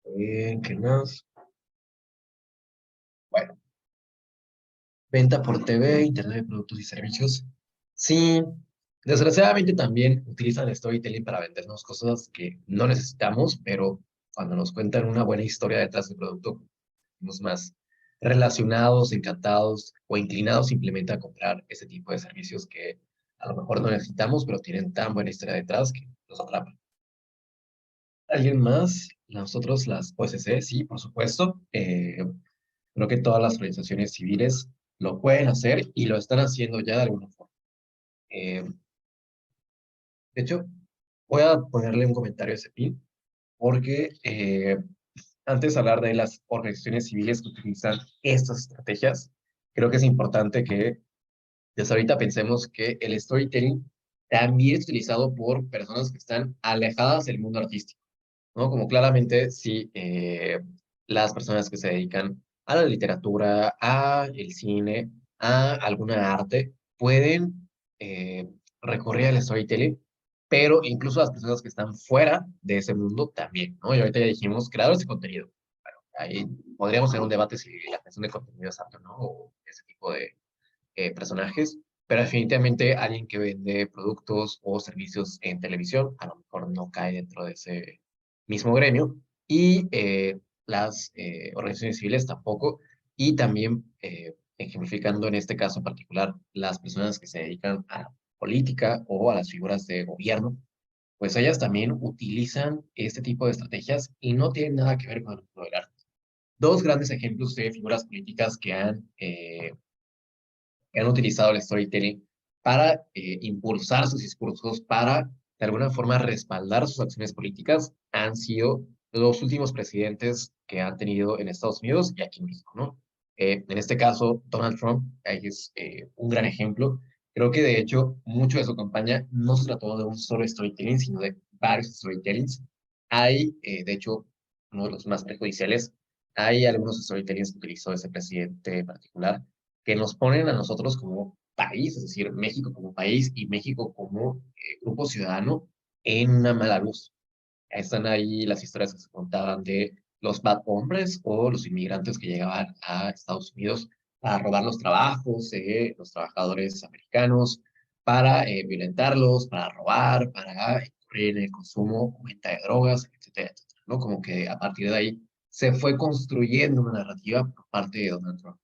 ¿Qué más? Bueno, venta por TV, Internet de productos y servicios. Sí, desgraciadamente también utilizan el storytelling para vendernos cosas que no necesitamos, pero cuando nos cuentan una buena historia detrás del producto, estamos más relacionados, encantados o inclinados simplemente a comprar ese tipo de servicios que a lo mejor no necesitamos, pero tienen tan buena historia detrás que nos atrapan. ¿Alguien más? Nosotros, las OSC, sí, por supuesto. Creo que todas las organizaciones civiles lo pueden hacer y lo están haciendo ya de alguna forma. Eh, de hecho, voy a ponerle un comentario a ese pin, porque antes de hablar de las organizaciones civiles que utilizan estas estrategias, creo que es importante que desde ahorita pensemos que el storytelling también es utilizado por personas que están alejadas del mundo artístico, ¿no? Como claramente, sí, las personas que se dedican a la literatura, a el cine, a alguna arte, pueden recurrir al storytelling, pero incluso las personas que están fuera de ese mundo también, ¿no? Y ahorita ya dijimos, creadores de contenido. Bueno, ahí podríamos tener un debate si la creación de contenido es apto, ¿no? O ese tipo de personajes, pero definitivamente alguien que vende productos o servicios en televisión, a lo mejor no cae dentro de ese mismo gremio, y las organizaciones civiles tampoco, y también, ejemplificando en este caso en particular, las personas que se dedican a la política o a las figuras de gobierno, pues ellas también utilizan este tipo de estrategias y no tienen nada que ver con el mundo del arte. Dos grandes ejemplos de figuras políticas que han utilizado el storytelling para impulsar sus discursos, para de alguna forma respaldar sus acciones políticas, han sido los últimos presidentes que han tenido en Estados Unidos y aquí en México, ¿no? En este caso, Donald Trump es un gran ejemplo. Creo que de hecho, mucho de su campaña no se trató de un solo storytelling, sino de varios storytellings. Hay, de hecho, uno de los más perjudiciales, hay algunos storytellings que utilizó ese presidente en particular, que nos ponen a nosotros como país, es decir, México como país y México como grupo ciudadano en una mala luz. Están ahí las historias que se contaban de los bad hombres o los inmigrantes que llegaban a Estados Unidos para robar los trabajos de los trabajadores americanos, para violentarlos, para robar, para incurrir en el consumo o venta de drogas, etcétera, etcétera, ¿no? Como que a partir de ahí se fue construyendo una narrativa por parte de Donald Trump.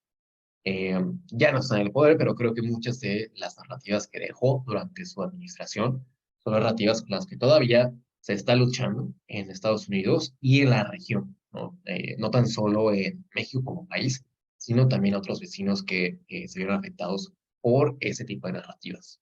Ya no está en el poder, pero creo que muchas de las narrativas que dejó durante su administración son narrativas con las que todavía se está luchando en Estados Unidos y en la región, ¿no? No tan solo en México como país, sino también otros vecinos que se vieron afectados por ese tipo de narrativas.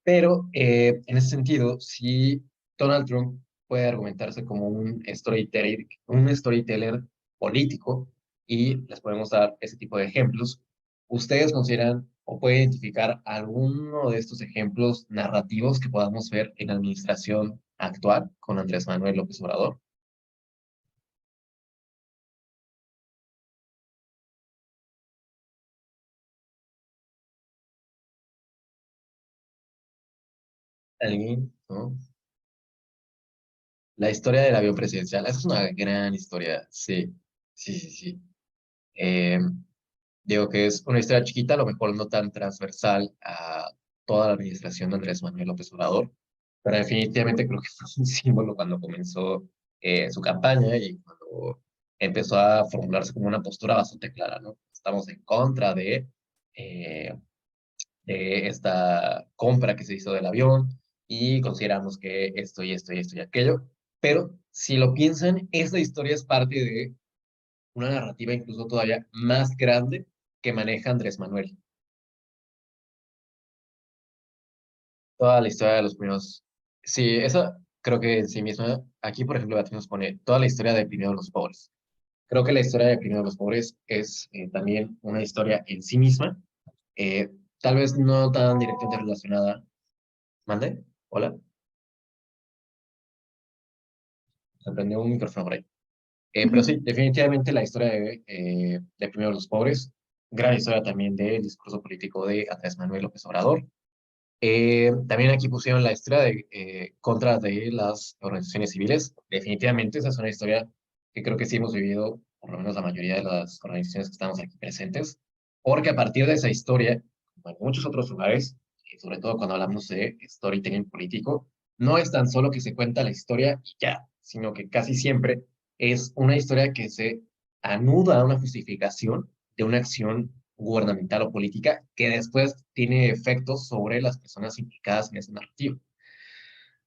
Pero en ese sentido, si Donald Trump puede argumentarse como un storyteller político, y les podemos dar ese tipo de ejemplos, ¿ustedes consideran o pueden identificar alguno de estos ejemplos narrativos que podamos ver en la administración actual con Andrés Manuel López Obrador? ¿Alguien? ¿No? La historia del avión presidencial, esa es una gran historia, sí, sí, sí, sí. Eh, Digo que es una historia chiquita, a lo mejor no tan transversal a toda la administración de Andrés Manuel López Obrador, pero definitivamente creo que fue un símbolo cuando comenzó su campaña y cuando empezó a formularse como una postura bastante clara, ¿no? Estamos en contra eh, de esta compra que se hizo del avión y consideramos que esto y esto y esto y aquello, pero si lo piensan, esta historia es parte de una narrativa incluso todavía más grande que maneja Andrés Manuel. Toda la historia de los primeros. Sí, eso creo que en sí misma, aquí por ejemplo, Beatriz nos pone toda la historia de primero de los pobres. Creo que la historia de primero de los pobres es también una historia en sí misma, eh, tal vez no tan directamente relacionada. ¿Mande? Hola, se prendió un micrófono por ahí. Pero sí, definitivamente la historia de primero de los pobres, gran historia también del discurso político de Andrés Manuel López Obrador. También aquí pusieron la historia de contra de las organizaciones civiles. Definitivamente esa es una historia que creo que sí hemos vivido, por lo menos la mayoría de las organizaciones que estamos aquí presentes, porque a partir de esa historia, como en muchos otros lugares, y sobre todo cuando hablamos de storytelling político, no es tan solo que se cuenta la historia y ya, sino que casi siempre es una historia que se anuda a una justificación de una acción gubernamental o política que después tiene efectos sobre las personas implicadas en esa narrativa.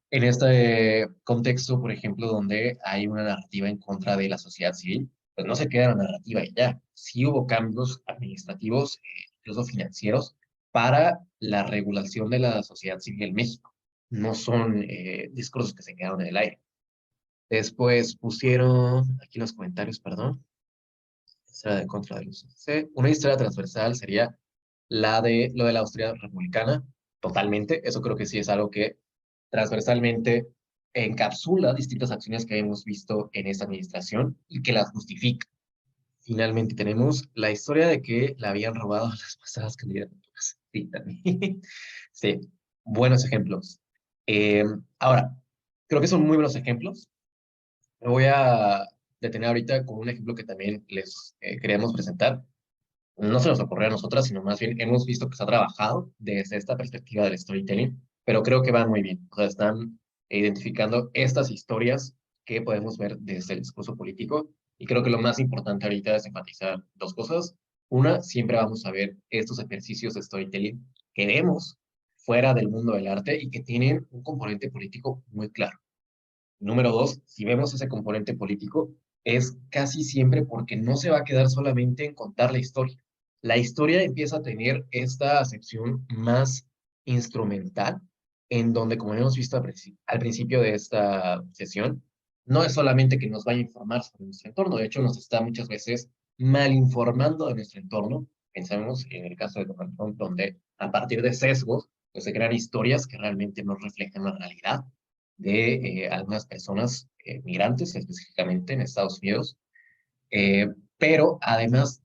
En este contexto, por ejemplo, donde hay una narrativa en contra de la sociedad civil, pues no se queda en la narrativa y ya. Sí hubo cambios administrativos, incluso financieros, para la regulación de la sociedad civil en México. No son discursos que se quedaron en el aire. Después pusieron, aquí los comentarios, perdón, historia de contra de los UCC. Una historia transversal sería la de lo de la Austria republicana, totalmente. Eso creo que sí es algo que transversalmente encapsula distintas acciones que hemos visto en esta administración y que las justifica. Finalmente tenemos la historia de que le habían robado a las pasadas candidaturas. Sí, también. Sí, buenos ejemplos. Eh, Ahora, creo que son muy buenos ejemplos. Me voy a detener ahorita con un ejemplo que también les queríamos presentar. No se nos ocurrió a nosotras, sino más bien hemos visto que se ha trabajado desde esta perspectiva del storytelling, pero creo que van muy bien. O sea, están identificando estas historias que podemos ver desde el discurso político. Y creo que lo más importante ahorita es enfatizar dos cosas. Una, siempre vamos a ver estos ejercicios de storytelling que vemos fuera del mundo del arte y que tienen un componente político muy claro. Número dos, si vemos ese componente político, es casi siempre porque no se va a quedar solamente en contar la historia. La historia empieza a tener esta acepción más instrumental, en donde, como hemos visto al principio de esta sesión, no es solamente que nos vaya a informar sobre nuestro entorno, de hecho nos está muchas veces mal informando de nuestro entorno. Pensamos en el caso de Donald Trump, donde a partir de sesgos, pues se crean historias que realmente no reflejan la realidad de algunas personas migrantes, específicamente en Estados Unidos, pero además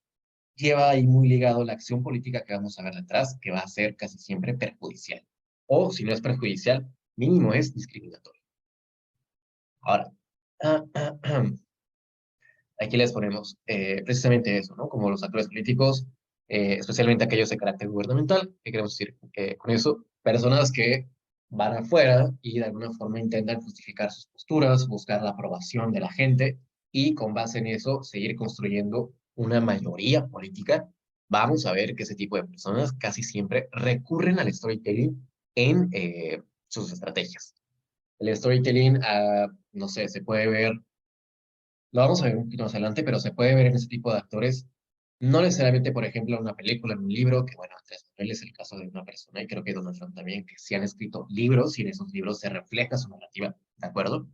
lleva ahí muy ligado la acción política que vamos a ver detrás, que va a ser casi siempre perjudicial. O si no es perjudicial, mínimo es discriminatorio. Ahora, aquí les ponemos precisamente eso, ¿no? Como los actores políticos, especialmente aquellos de carácter gubernamental, ¿qué queremos decir con eso? Personas que van afuera y de alguna forma intentan justificar sus posturas, buscar la aprobación de la gente y con base en eso seguir construyendo una mayoría política. Vamos a ver que ese tipo de personas casi siempre recurren al storytelling en sus estrategias. El storytelling, no sé, se puede ver, lo vamos a ver un poquito más adelante, pero se puede ver en ese tipo de actores, no necesariamente, por ejemplo, en una película, en un libro, que bueno, Andrés Manuel es el caso de una persona, y creo que Donald Trump también, que sí han escrito libros, y en esos libros se refleja su narrativa, ¿de acuerdo?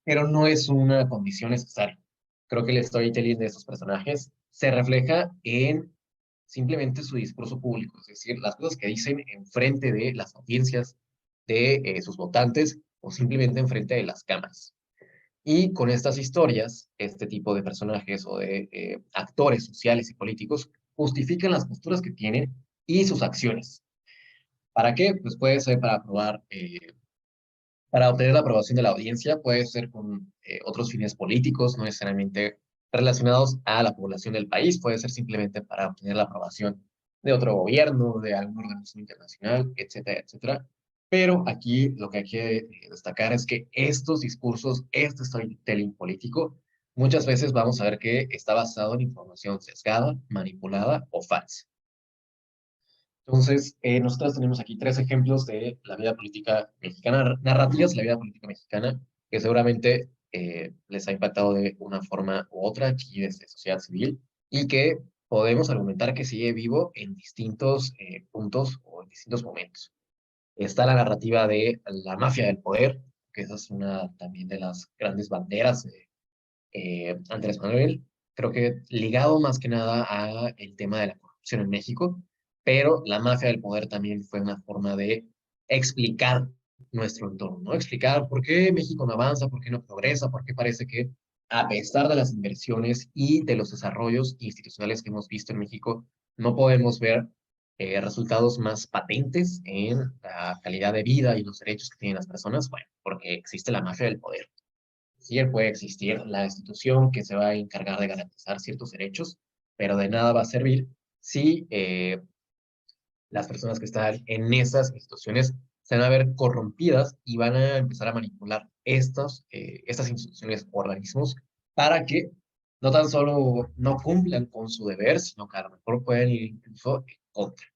Pero no es una condición necesaria. Creo que el storytelling de estos personajes se refleja en simplemente su discurso público, es decir, las cosas que dicen en frente de las audiencias de sus votantes o simplemente en frente de las cámaras. Y con estas historias, este tipo de personajes o de actores sociales y políticos justifican las posturas que tienen y sus acciones. ¿Para qué? Pues puede ser para aprobar, para obtener la aprobación de la audiencia, puede ser con otros fines políticos, no necesariamente relacionados a la población del país, puede ser simplemente para obtener la aprobación de otro gobierno, de alguna organización internacional, etcétera, etcétera. Pero aquí lo que hay que destacar es que estos discursos, este storytelling político, muchas veces vamos a ver que está basado en información sesgada, manipulada o falsa. Entonces, nosotros tenemos aquí tres ejemplos de la vida política mexicana, narrativas de la vida política mexicana, que seguramente les ha impactado de una forma u otra aquí desde sociedad civil y que podemos argumentar que sigue vivo en distintos puntos o en distintos momentos. Está la narrativa de la mafia del poder, que esa es una también de las grandes banderas de Andrés Manuel, creo que ligado más que nada a el tema de la corrupción en México, pero la mafia del poder también fue una forma de explicar nuestro entorno, ¿no? Explicar por qué México no avanza, por qué no progresa, por qué parece que a pesar de las inversiones y de los desarrollos institucionales que hemos visto en México, no podemos ver resultados más patentes en la calidad de vida y los derechos que tienen las personas, bueno, porque existe la mafia del poder. Sí, puede existir la institución que se va a encargar de garantizar ciertos derechos, pero de nada va a servir si las personas que están en esas instituciones se van a ver corrompidas y van a empezar a manipular estas instituciones o organismos para que no tan solo no cumplan con su deber, sino que a lo mejor pueden ir incluso en contra.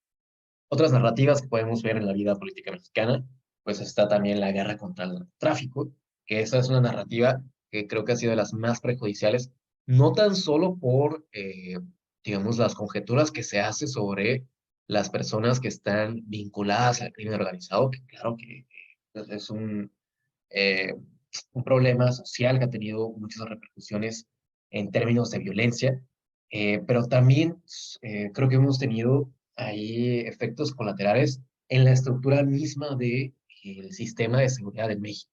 Otras narrativas que podemos ver en la vida política mexicana, pues está también la guerra contra el narcotráfico, que esa es una narrativa que creo que ha sido de las más perjudiciales, no tan solo por, digamos, las conjeturas que se hace sobre las personas que están vinculadas al crimen organizado, que claro que es eh, un problema social que ha tenido muchas repercusiones en términos de violencia, pero también creo que hemos tenido ahí efectos colaterales en la estructura misma del sistema de seguridad de México.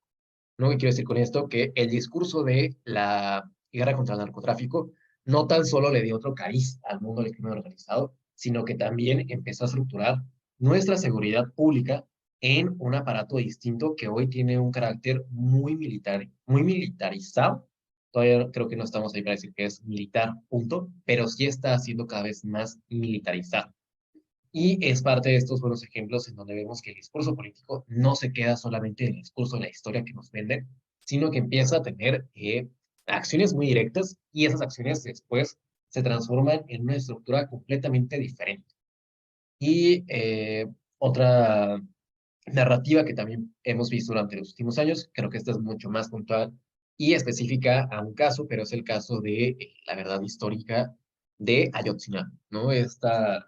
¿No? ¿Qué quiero decir con esto? Que el discurso de la guerra contra el narcotráfico no tan solo le dio otro cariz al mundo del crimen organizado, sino que también empezó a estructurar nuestra seguridad pública en un aparato distinto que hoy tiene un carácter muy militar, muy militarizado. Todavía creo que no estamos ahí para decir que es militar, punto, pero sí está siendo cada vez más militarizado. Y es parte de estos buenos ejemplos en donde vemos que el discurso político no se queda solamente en el discurso de la historia que nos venden, sino que empieza a tener acciones muy directas y esas acciones después se transforman en una estructura completamente diferente. Y otra narrativa que también hemos visto durante los últimos años, creo que esta es mucho más puntual y específica a un caso, pero es el caso de la verdad histórica de Ayotzinapa, ¿no? Esta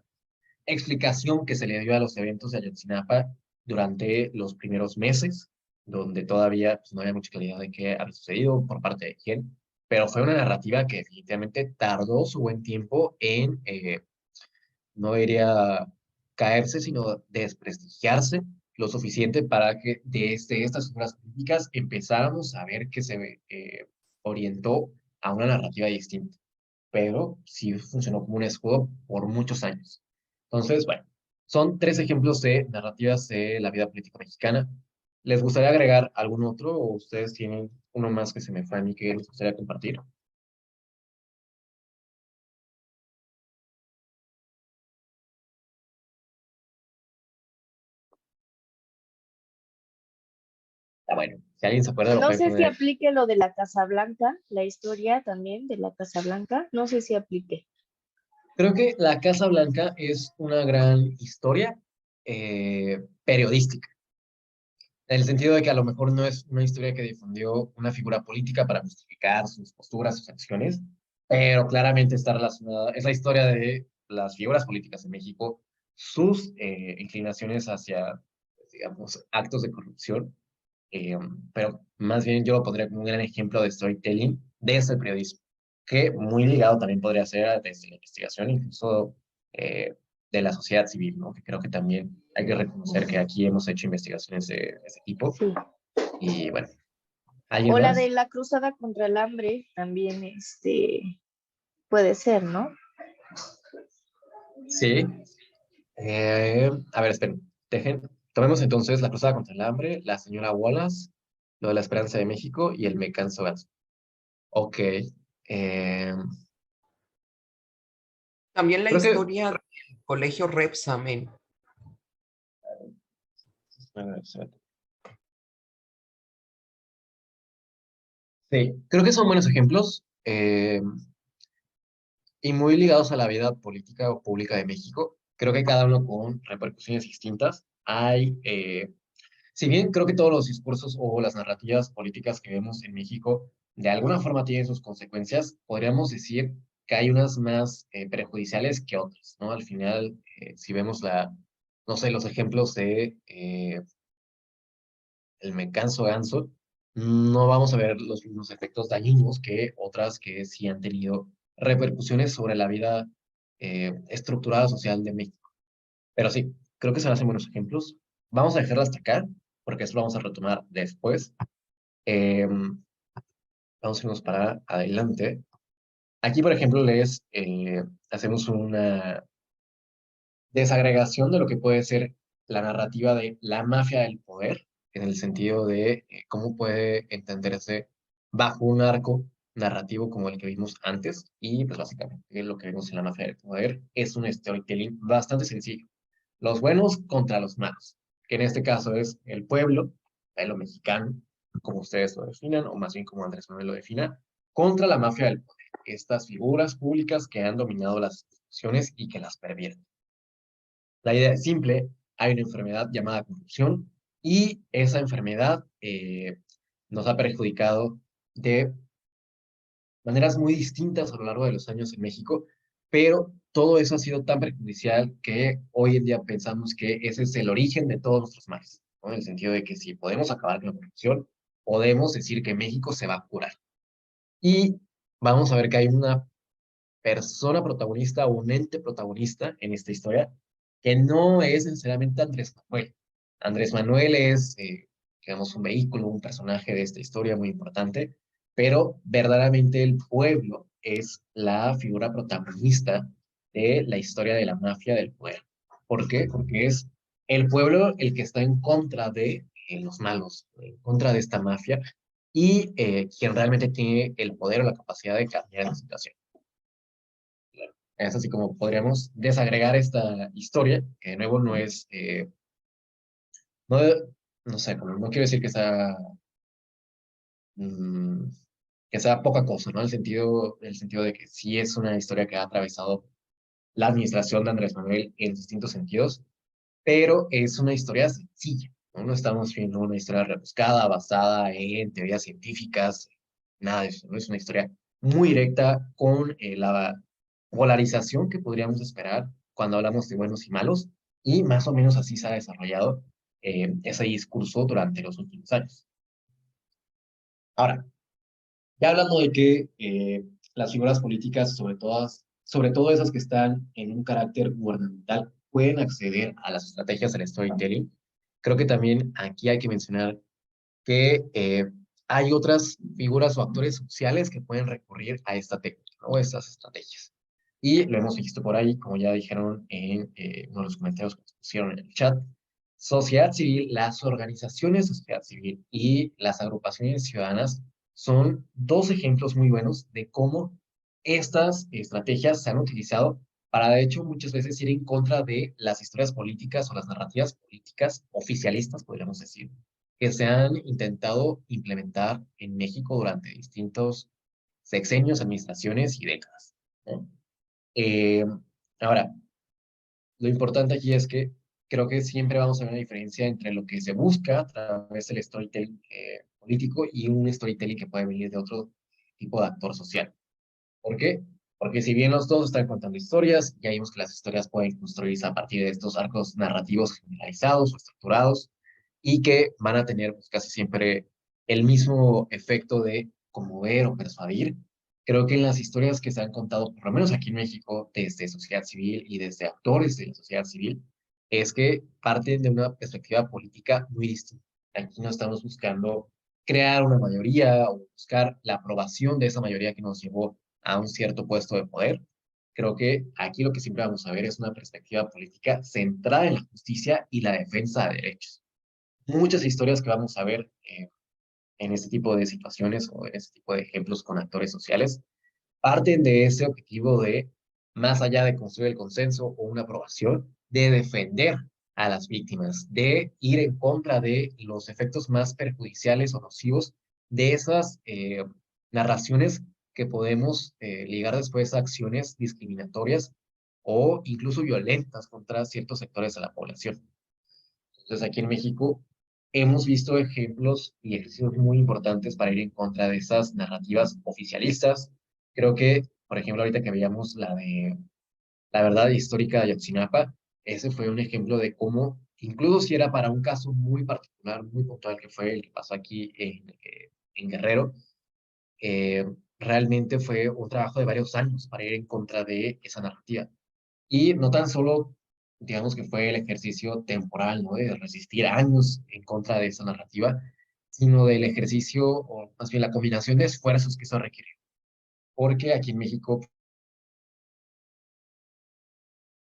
explicación que se le dio a los eventos de Ayotzinapa durante los primeros meses, donde todavía pues, no había mucha claridad de qué había sucedido, por parte de quién, pero fue una narrativa que definitivamente tardó su buen tiempo en, no diría caerse, sino desprestigiarse lo suficiente para que desde estas figuras políticas empezáramos a ver que se orientó a una narrativa distinta, pero sí funcionó como un escudo por muchos años. Entonces, bueno, son 3 ejemplos de narrativas de la vida política mexicana. ¿Les gustaría agregar algún otro o ustedes tienen uno más que se me fue a mí que les gustaría compartir? Bueno, si alguien se acuerda lo No puede sé si poner. aplique lo de la Casa Blanca, la historia también de la Casa Blanca, no sé si aplique. Creo que la Casa Blanca es una gran historia periodística, en el sentido de que a lo mejor no es una historia que difundió una figura política para justificar sus posturas, sus acciones, pero claramente está relacionada, es la historia de las figuras políticas en México, sus inclinaciones hacia, digamos, actos de corrupción, eh, pero más bien yo lo pondría como un gran ejemplo de storytelling desde el periodismo, que muy ligado también podría ser desde la investigación, incluso de la sociedad civil, ¿no? Que creo que también hay que reconocer que aquí hemos hecho investigaciones de ese tipo. Sí. Y bueno, ¿alguien O la más? de la cruzada contra el hambre también puede ser, ¿no? Sí. A ver, esperen. Tomemos entonces la cruzada contra el hambre, la señora Wallace, lo de la esperanza de México y el me canso Ganso. Ok. Eh, También la creo que historia del colegio Repsamen. sí, creo que son buenos ejemplos y muy ligados a la vida política o pública de México. Creo que cada uno con repercusiones distintas. Si bien creo que todos los discursos o las narrativas políticas que vemos en México de alguna forma tienen sus consecuencias, podríamos decir que hay unas más perjudiciales que otras, ¿no? Al final, si vemos no sé, los ejemplos de el me canso ganso, no vamos a ver los mismos efectos dañinos que otras que sí han tenido repercusiones sobre la vida estructurada social de México. Pero sí, creo que se me hacen buenos ejemplos. Vamos a dejarlo hasta acá, porque eso lo vamos a retomar después. Eh, vamos a irnos para adelante. Aquí, por ejemplo, hacemos una desagregación de lo que puede ser la narrativa de la mafia del poder, en el sentido de cómo puede entenderse bajo un arco narrativo como el que vimos antes, y pues básicamente lo que vimos en la mafia del poder es un storytelling bastante sencillo. Los buenos contra los malos, que en este caso es el pueblo mexicano, como ustedes lo definan, o más bien como Andrés Manuel lo defina, contra la mafia del poder, estas figuras públicas que han dominado las instituciones y que las pervierten. La idea es simple, hay una enfermedad llamada corrupción y esa enfermedad nos ha perjudicado de maneras muy distintas a lo largo de los años en México, pero todo eso ha sido tan perjudicial que hoy en día pensamos que ese es el origen de todos nuestros males, ¿no? En el sentido de que si podemos acabar con la corrupción, podemos decir que México se va a curar. Y vamos a ver que hay una persona protagonista o un ente protagonista en esta historia que no es necesariamente Andrés Manuel. Andrés Manuel es, digamos, un vehículo, un personaje de esta historia muy importante, pero verdaderamente el pueblo es la figura protagonista de la historia de la mafia del poder. ¿Por qué? Porque es el pueblo el que está en contra de los malos, en contra de esta mafia, y quien realmente tiene el poder o la capacidad de cambiar la situación. Es así como podríamos desagregar esta historia, que de nuevo no es, no, no sé, no quiero decir mm, que sea poca cosa, ¿no? El sentido de que sí es una historia que ha atravesado la administración de Andrés Manuel en distintos sentidos, pero es una historia sencilla, ¿no? No estamos viendo una historia rebuscada, basada en teorías científicas, nada de eso, ¿no? Es una historia muy directa con la polarización que podríamos esperar cuando hablamos de buenos y malos, y más o menos así se ha desarrollado ese discurso durante los últimos años. Ahora, ya hablando de que las figuras políticas, sobre todo esas que están en un carácter gubernamental, pueden acceder a las estrategias del storytelling, creo que también aquí hay que mencionar que hay otras figuras o actores sociales que pueden recurrir a esta técnica o estas estrategias. Y lo hemos visto por ahí, como ya dijeron en uno de los comentarios que pusieron en el chat, sociedad civil, las organizaciones de sociedad civil y las agrupaciones ciudadanas son dos ejemplos muy buenos de cómo estas estrategias se han utilizado para, de hecho, muchas veces ir en contra de las historias políticas o las narrativas políticas oficialistas, podríamos decir, que se han intentado implementar en México durante distintos sexenios, administraciones y décadas, ¿no? Eh, Ahora, lo importante aquí es que creo que siempre vamos a ver una diferencia entre lo que se busca a través del storytelling político y un storytelling que puede venir de otro tipo de actor social. ¿Por qué? Porque si bien los dos están contando historias, ya vimos que las historias pueden construirse a partir de estos arcos narrativos generalizados o estructurados y que van a tener pues, casi siempre el mismo efecto de conmover o persuadir. Creo que en las historias que se han contado, por lo menos aquí en México, desde sociedad civil y desde actores de la sociedad civil, es que parten de una perspectiva política muy distinta. Aquí no estamos buscando crear una mayoría o buscar la aprobación de esa mayoría que nos llevó a un cierto puesto de poder. Creo que aquí lo que siempre vamos a ver es una perspectiva política centrada en la justicia y la defensa de derechos. Muchas historias que vamos a ver en este tipo de situaciones o en este tipo de ejemplos con actores sociales parten de ese objetivo de, más allá de construir el consenso o una aprobación, de defender a las víctimas, de ir en contra de los efectos más perjudiciales o nocivos de esas narraciones que podemos ligar después a acciones discriminatorias o incluso violentas contra ciertos sectores de la población. Entonces, aquí en México hemos visto ejemplos y ejercicios muy importantes para ir en contra de esas narrativas oficialistas. Creo que, por ejemplo, ahorita que veíamos la de la verdad histórica de Ayotzinapa, ese fue un ejemplo de cómo, incluso si era para un caso muy particular, muy puntual, que fue el que pasó aquí en Guerrero, eh, realmente fue un trabajo de varios años para ir en contra de esa narrativa. Y no tan solo, digamos que fue el ejercicio temporal, ¿no? De resistir años en contra de esa narrativa, sino del ejercicio, o más bien la combinación de esfuerzos que eso requirió. Porque aquí en México,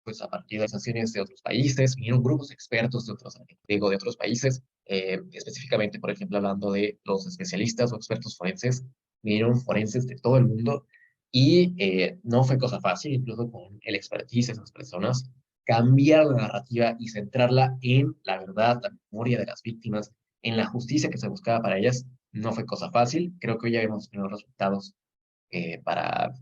pues a partir de acciones de otros países, vinieron grupos expertos de otros, digo, de otros países, específicamente, por ejemplo, hablando de los especialistas o expertos forenses, vinieron forenses de todo el mundo y no fue cosa fácil, incluso con el expertise de esas personas, cambiar la narrativa y centrarla en la verdad, la memoria de las víctimas, en la justicia que se buscaba para ellas, no fue cosa fácil. Creo que hoy ya vemos los resultados eh, para,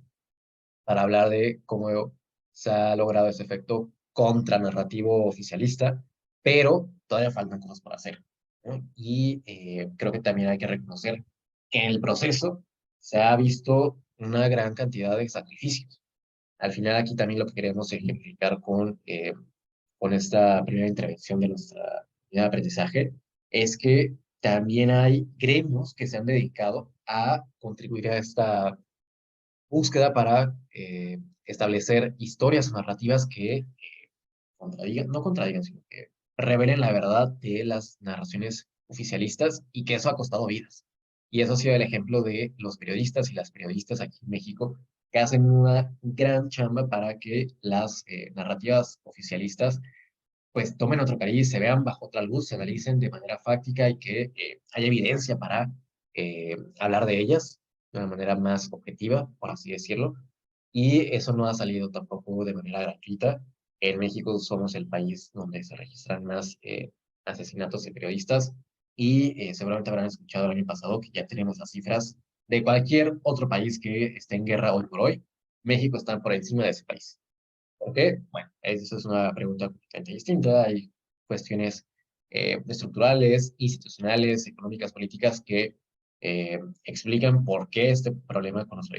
para hablar de cómo se ha logrado ese efecto contranarrativo oficialista, pero todavía faltan cosas por hacer, ¿no? Y creo que también hay que reconocer que en el proceso se ha visto una gran cantidad de sacrificios. Al final aquí también lo que queremos ejemplificar con esta primera intervención de nuestra unidad de aprendizaje es que también hay gremios que se han dedicado a contribuir a esta búsqueda para establecer historias narrativas que contradigan, no contradigan, sino que revelen la verdad de las narraciones oficialistas y que eso ha costado vidas. Y eso ha sido el ejemplo de los periodistas y las periodistas aquí en México, que hacen una gran chamba para que las narrativas oficialistas pues tomen otro cariz, se vean bajo otra luz, se analicen de manera fáctica y que haya evidencia para hablar de ellas de una manera más objetiva, por así decirlo. Y eso no ha salido tampoco de manera gratuita. En México somos el país donde se registran más asesinatos de periodistas y seguramente habrán escuchado el año pasado que ya tenemos las cifras de cualquier otro país que esté en guerra hoy por hoy. México está por encima de ese país. ¿Por qué? Bueno, eso es una pregunta completamente distinta. Hay cuestiones estructurales, institucionales, económicas, políticas que explican por qué este problema con los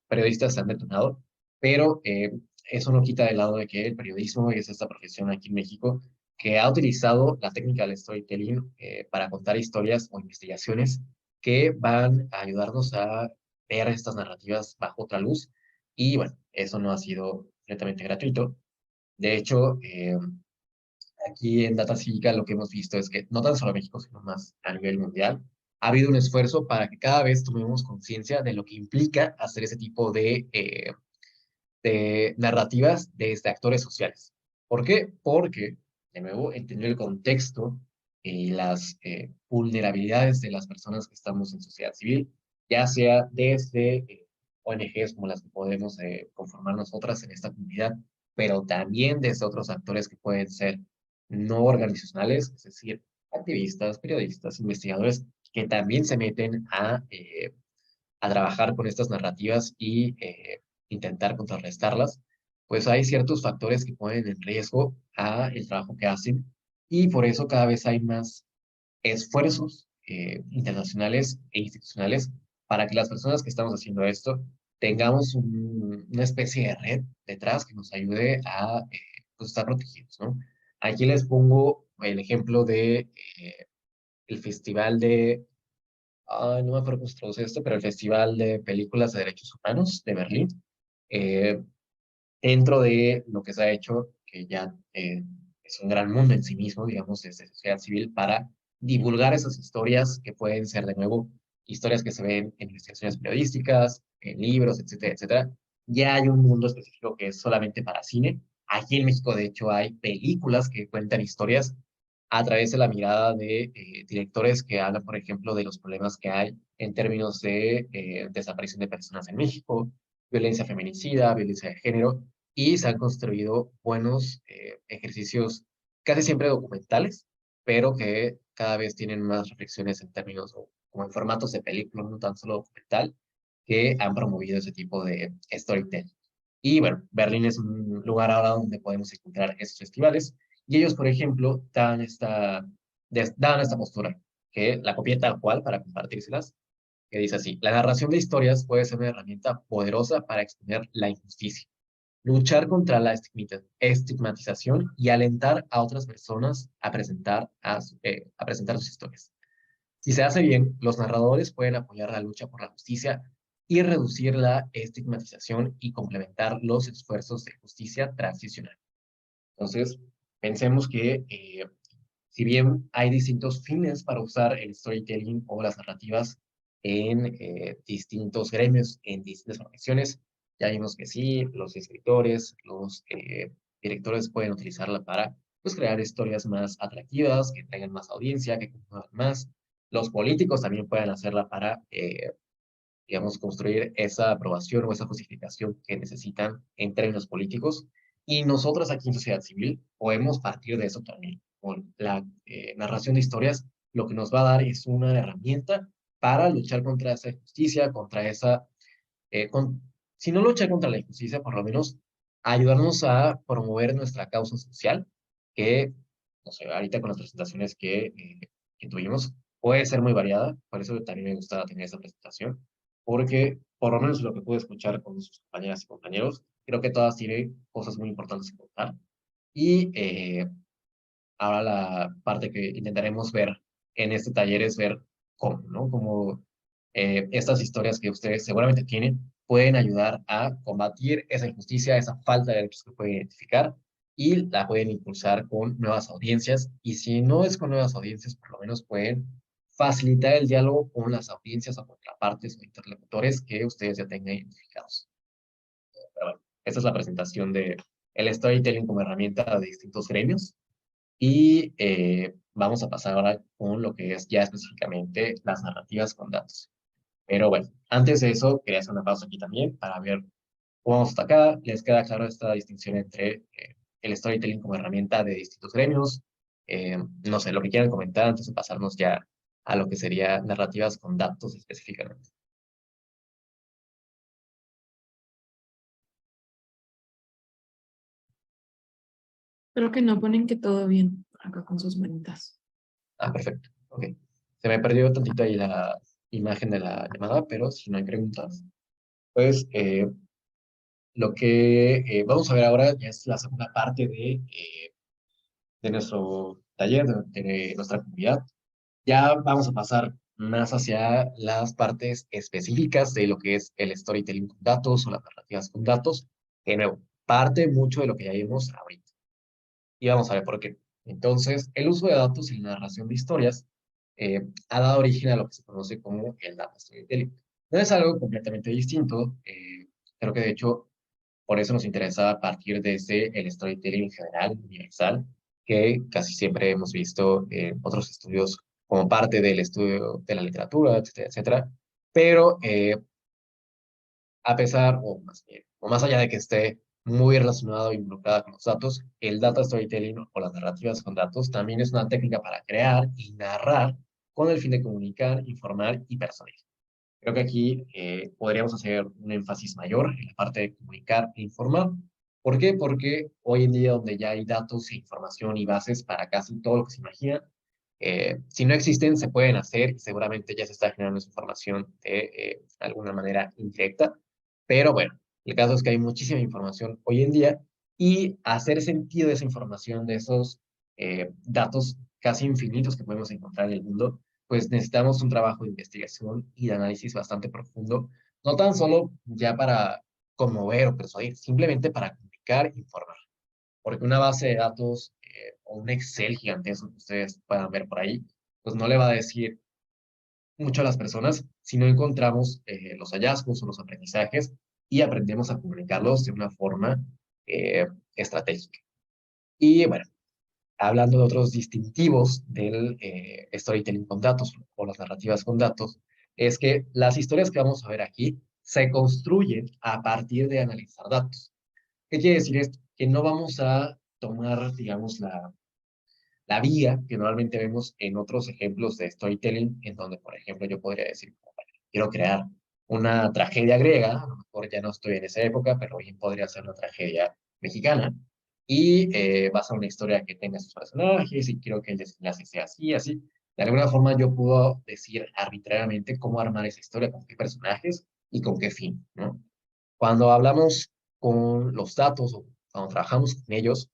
periodistas se han detonado, pero eso no quita de lado de que el periodismo es esta profesión aquí en México que ha utilizado la técnica del storytelling para contar historias o investigaciones que van a ayudarnos a ver estas narrativas bajo otra luz. Y bueno, eso no ha sido completamente gratuito. De hecho, aquí en Data Cívica lo que hemos visto es que no tan solo en México, sino más a nivel mundial, ha habido un esfuerzo para que cada vez tomemos conciencia de lo que implica hacer ese tipo de narrativas desde actores sociales. ¿Por qué? Porque, de nuevo, entender el contexto y las vulnerabilidades de las personas que estamos en sociedad civil, ya sea desde ONGs como las que podemos conformar nosotras en esta comunidad, pero también desde otros actores que pueden ser no organizacionales, es decir, activistas, periodistas, investigadores, que también se meten a trabajar con estas narrativas y intentar contrarrestarlas, pues hay ciertos factores que ponen en riesgo a el trabajo que hacen y por eso cada vez hay más esfuerzos internacionales e institucionales para que las personas que estamos haciendo esto tengamos una especie de red detrás que nos ayude a pues, estar protegidos, ¿no? Aquí les pongo el ejemplo de el festival de no me acuerdo cómo se traduce esto, pero el Festival de Películas de Derechos Humanos de Berlín, eh, dentro de lo que se ha hecho, que ya es un gran mundo en sí mismo, digamos, desde sociedad civil, para divulgar esas historias que pueden ser, de nuevo, historias que se ven en investigaciones periodísticas, en libros, etcétera, etcétera. Ya hay un mundo específico que es solamente para cine. Aquí en México, de hecho, hay películas que cuentan historias a través de la mirada de directores que hablan, por ejemplo, de los problemas que hay en términos de desaparición de personas en México, violencia feminicida, violencia de género, y se han construido buenos ejercicios casi siempre documentales, pero que cada vez tienen más reflexiones en términos como en formatos de película, no tan solo documental, que han promovido ese tipo de storytelling. Y bueno, Berlín es un lugar ahora donde podemos encontrar esos festivales y ellos, por ejemplo, dan esta postura, que la copié tal cual para compartírselas, que dice así: la narración de historias puede ser una herramienta poderosa para exponer la injusticia, luchar contra la estigmatización y alentar a otras personas a presentar sus historias. Si se hace bien, los narradores pueden apoyar la lucha por la justicia y reducir la estigmatización y complementar los esfuerzos de justicia transicional. Entonces, pensemos que si bien hay distintos fines para usar el storytelling o las narrativas en distintos gremios, en distintas profesiones, ya vimos que sí, los escritores, los directores pueden utilizarla para pues crear historias más atractivas, que tengan más audiencia, que conmuevan más. Los políticos también pueden hacerla para, digamos, construir esa aprobación o esa justificación que necesitan en términos políticos. Y nosotros aquí en sociedad civil podemos partir de eso también. Con la narración de historias, lo que nos va a dar es una herramienta para luchar contra esa injusticia, contra esa, si no luchar contra la injusticia, por lo menos ayudarnos a promover nuestra causa social, que, no sé, ahorita con las presentaciones que tuvimos, puede ser muy variada, por eso también me gusta tener esa presentación, porque por lo menos lo que pude escuchar con sus compañeras y compañeros, creo que todas tienen cosas muy importantes que contar. Y ahora la parte que intentaremos ver en este taller es ver cómo, ¿no? Cómo estas historias que ustedes seguramente tienen pueden ayudar a combatir esa injusticia, esa falta de derechos que pueden identificar y la pueden impulsar con nuevas audiencias. Y si no es con nuevas audiencias, por lo menos pueden facilitar el diálogo con las audiencias o contrapartes o interlocutores que ustedes ya tengan identificados. Pero bueno, esta es la presentación de el storytelling como herramienta de distintos gremios. Y vamos a pasar ahora con lo que es ya específicamente las narrativas con datos. Pero bueno, antes de eso, quería hacer una pausa aquí también para ver cómo vamos hasta acá. ¿Les queda claro esta distinción entre el storytelling como herramienta de distintos gremios? No sé, lo que quieran comentar antes de pasarnos ya a lo que sería narrativas con datos específicamente. Creo que no ponen que todo bien acá con sus manitas. Ah, perfecto. Ok. Se me perdió tantito ahí la imagen de la llamada, pero si no hay preguntas, pues lo que vamos a ver ahora ya es la segunda parte de nuestro taller, de nuestra comunidad. Ya vamos a pasar más hacia las partes específicas de lo que es el storytelling con datos o las narrativas con datos. De nuevo, parte mucho de lo que ya vimos ahorita. Y vamos a ver por qué. Entonces, el uso de datos y la narración de historias ha dado origen a lo que se conoce como el data storytelling. No es algo completamente distinto. Creo que de hecho por eso nos interesa partir desde el storytelling general, universal, que casi siempre hemos visto en otros estudios como parte del estudio de la literatura, etcétera, etcétera. Pero a pesar, o más bien, o más allá de que esté muy relacionado e involucrada con los datos, el data storytelling o las narrativas con datos también es una técnica para crear y narrar con el fin de comunicar, informar y persuadir. Creo que aquí podríamos hacer un énfasis mayor en la parte de comunicar e informar. ¿Por qué? Porque hoy en día donde ya hay datos e información y bases para casi todo lo que se imagina, si no existen, se pueden hacer y seguramente ya se está generando esa información de alguna manera indirecta. Pero bueno, el caso es que hay muchísima información hoy en día y hacer sentido de esa información, de esos datos casi infinitos que podemos encontrar en el mundo, pues necesitamos un trabajo de investigación y de análisis bastante profundo, no tan solo ya para conmover o persuadir, simplemente para comunicar e informar. Porque una base de datos o un Excel gigantesco que ustedes puedan ver por ahí, pues no le va a decir mucho a las personas si no encontramos los hallazgos o los aprendizajes y aprendemos a comunicarlos de una forma estratégica. Y bueno, hablando de otros distintivos del storytelling con datos o las narrativas con datos, es que las historias que vamos a ver aquí se construyen a partir de analizar datos. ¿Qué quiere decir esto? Que no vamos a tomar, digamos, la vía que normalmente vemos en otros ejemplos de storytelling, en donde, por ejemplo, yo podría decir, bueno, quiero crear una tragedia griega, a lo mejor ya no estoy en esa época, pero bien podría ser una tragedia mexicana, y vas a una historia que tenga sus personajes, y quiero que el desenlace sea así, así. De alguna forma yo puedo decir arbitrariamente cómo armar esa historia, con qué personajes y con qué fin, ¿no? Cuando hablamos con los datos o cuando trabajamos con ellos,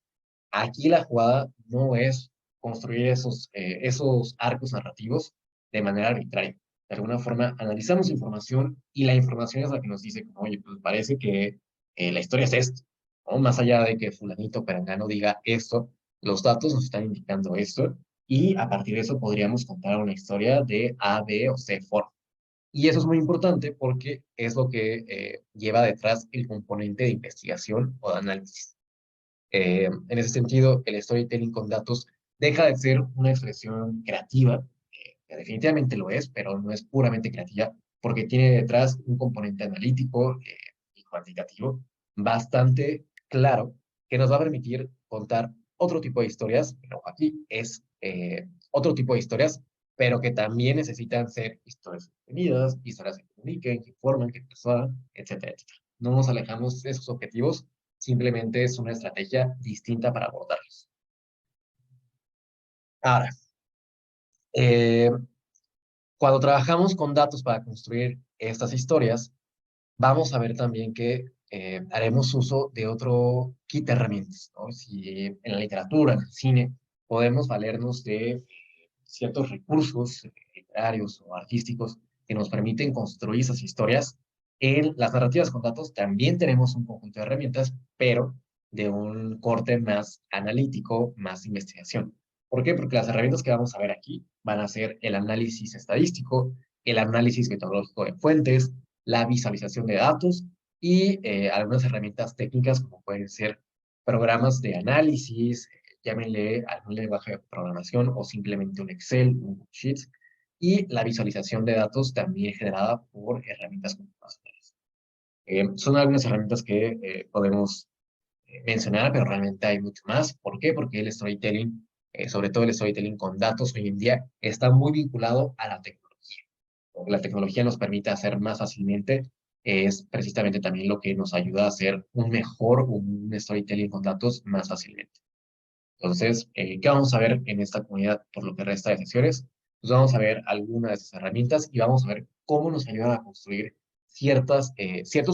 aquí la jugada no es construir esos arcos narrativos de manera arbitraria. De alguna forma, analizamos información y la información es la que nos dice, como, oye, pues parece que la historia es esto, ¿no? Más allá de que fulanito perengano diga esto, los datos nos están indicando esto y a partir de eso podríamos contar una historia de A, B o C forma. Y eso es muy importante porque es lo que lleva detrás el componente de investigación o de análisis. En ese sentido, el storytelling con datos deja de ser una expresión creativa, que definitivamente lo es, pero no es puramente creativa, porque tiene detrás un componente analítico y cuantitativo bastante claro que nos va a permitir contar otro tipo de historias, pero aquí es otro tipo de historias, pero que también necesitan ser historias entretenidas, historias que comuniquen, que informen, que persuadan, etcétera, etcétera. No nos alejamos de esos objetivos, simplemente es una estrategia distinta para abordarlos. Ahora, eh, cuando trabajamos con datos para construir estas historias, vamos a ver también que haremos uso de otro kit de herramientas, ¿no? Si en la literatura, en el cine, podemos valernos de ciertos recursos literarios o artísticos que nos permiten construir esas historias, en las narrativas con datos también tenemos un conjunto de herramientas, pero de un corte más analítico, más de investigación. ¿Por qué? Porque las herramientas que vamos a ver aquí van a ser el análisis estadístico, el análisis metodológico de fuentes, la visualización de datos y algunas herramientas técnicas como pueden ser programas de análisis, llámenle algún lenguaje de programación o simplemente un Excel, un Google Sheets, y la visualización de datos también generada por herramientas computacionales. Son algunas herramientas que podemos mencionar, pero realmente hay mucho más. ¿Por qué? Porque el storytelling, sobre todo el storytelling con datos hoy en día, está muy vinculado a la tecnología. La tecnología nos permite hacer más fácilmente, es precisamente también lo que nos ayuda a hacer un storytelling con datos más fácilmente. Entonces, ¿qué vamos a ver en esta comunidad por lo que resta de sesiones? Pues vamos a ver algunas de esas herramientas y vamos a ver cómo nos ayudan a construir ciertos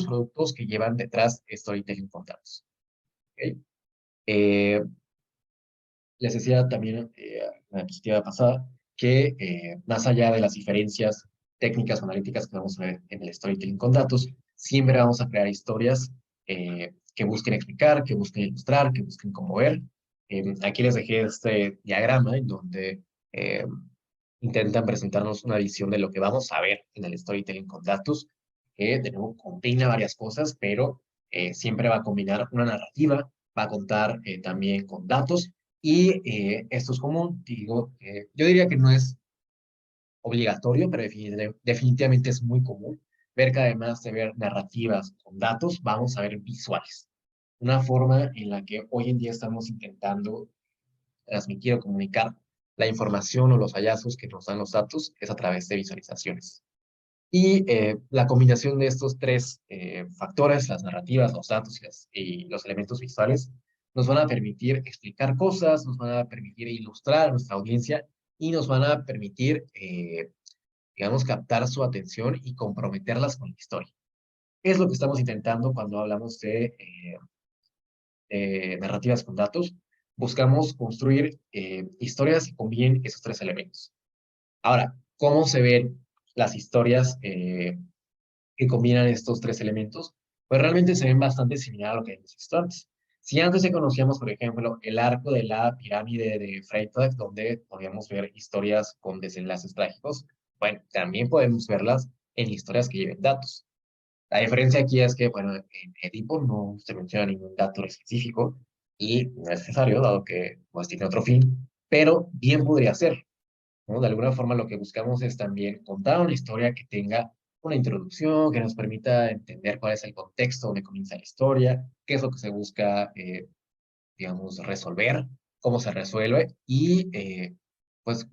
productos que llevan detrás storytelling con datos. ¿Okay? Eh, Les decía también en la diapositiva pasada que más allá de las diferencias técnicas o analíticas que vamos a ver en el storytelling con datos, siempre vamos a crear historias que busquen explicar, que busquen ilustrar, que busquen conmover. Aquí les dejé este diagrama en donde eh, intentan presentarnos una visión de lo que vamos a ver en el storytelling con datos, que de nuevo combina varias cosas, pero siempre va a combinar una narrativa, va a contar también con datos, y esto es común, digo, yo diría que no es obligatorio, pero definitivamente es muy común ver que además de ver narrativas con datos, vamos a ver visuales. Una forma en la que hoy en día estamos intentando transmitir o comunicar la información o los hallazgos que nos dan los datos es a través de visualizaciones. Y la combinación de estos tres factores, las narrativas, los datos y los elementos visuales, nos van a permitir explicar cosas, nos van a permitir ilustrar a nuestra audiencia y nos van a permitir, digamos, captar su atención y comprometerlas con la historia. ¿Qué es lo que estamos intentando cuando hablamos de narrativas con datos? Buscamos construir historias que combinen esos tres elementos. Ahora, ¿cómo se ven las historias que combinan estos tres elementos? Pues realmente se ven bastante similar a lo que hemos visto antes. Si antes ya conocíamos, por ejemplo, el arco de la pirámide de Freytag, donde podíamos ver historias con desenlaces trágicos, bueno, también podemos verlas en historias que lleven datos. La diferencia aquí es que, bueno, en Edipo no se menciona ningún dato específico y no es necesario, dado que pues tiene otro fin, pero bien podría ser, ¿no? De alguna forma lo que buscamos es también contar una historia que tenga una introducción, que nos permita entender cuál es el contexto donde comienza la historia, qué es lo que se busca, digamos, resolver, cómo se resuelve y, pues,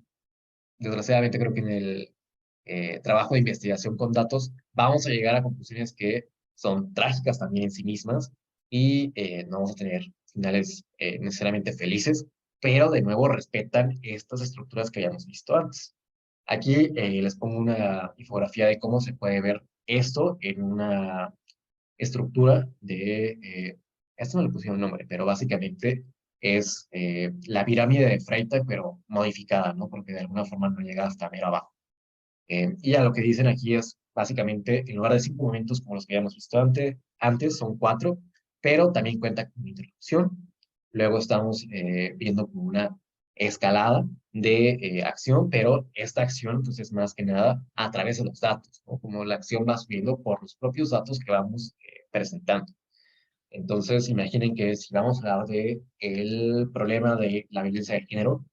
desgraciadamente creo que en el trabajo de investigación con datos vamos a llegar a conclusiones que son trágicas también en sí mismas y no vamos a tener finales necesariamente felices, pero de nuevo respetan estas estructuras que habíamos visto antes. Aquí les pongo una infografía de cómo se puede ver esto en una estructura esto no le pusieron nombre, pero básicamente es la pirámide de Freytag, pero modificada, ¿no? Porque de alguna forma no llega hasta mero abajo. Y ya lo que dicen aquí es, básicamente, en lugar de 5 momentos como los que habíamos visto antes son 4, pero también cuenta con una introducción. Luego estamos viendo como una escalada de acción, pero esta acción pues, es más que nada a través de los datos, ¿no? Como la acción va subiendo por los propios datos que vamos presentando. Entonces, imaginen que si vamos a hablar de el problema de la violencia de género,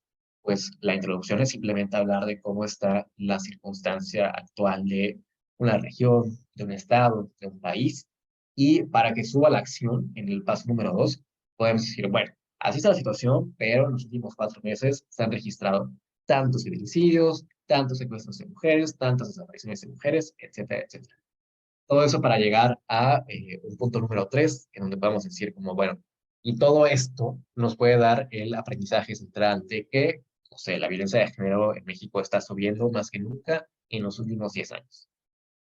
pues la introducción es simplemente hablar de cómo está la circunstancia actual de una región, de un estado, de un país, y para que suba la acción en el paso número 2, podemos decir, bueno, así está la situación, pero en los últimos 4 meses se han registrado tantos feminicidios, tantos secuestros de mujeres, tantas desapariciones de mujeres, etcétera, etcétera. Todo eso para llegar a un punto número 3, en donde podemos decir como, bueno, y todo esto nos puede dar el aprendizaje central de que, no sé, la violencia de género en México está subiendo más que nunca en los últimos 10 años.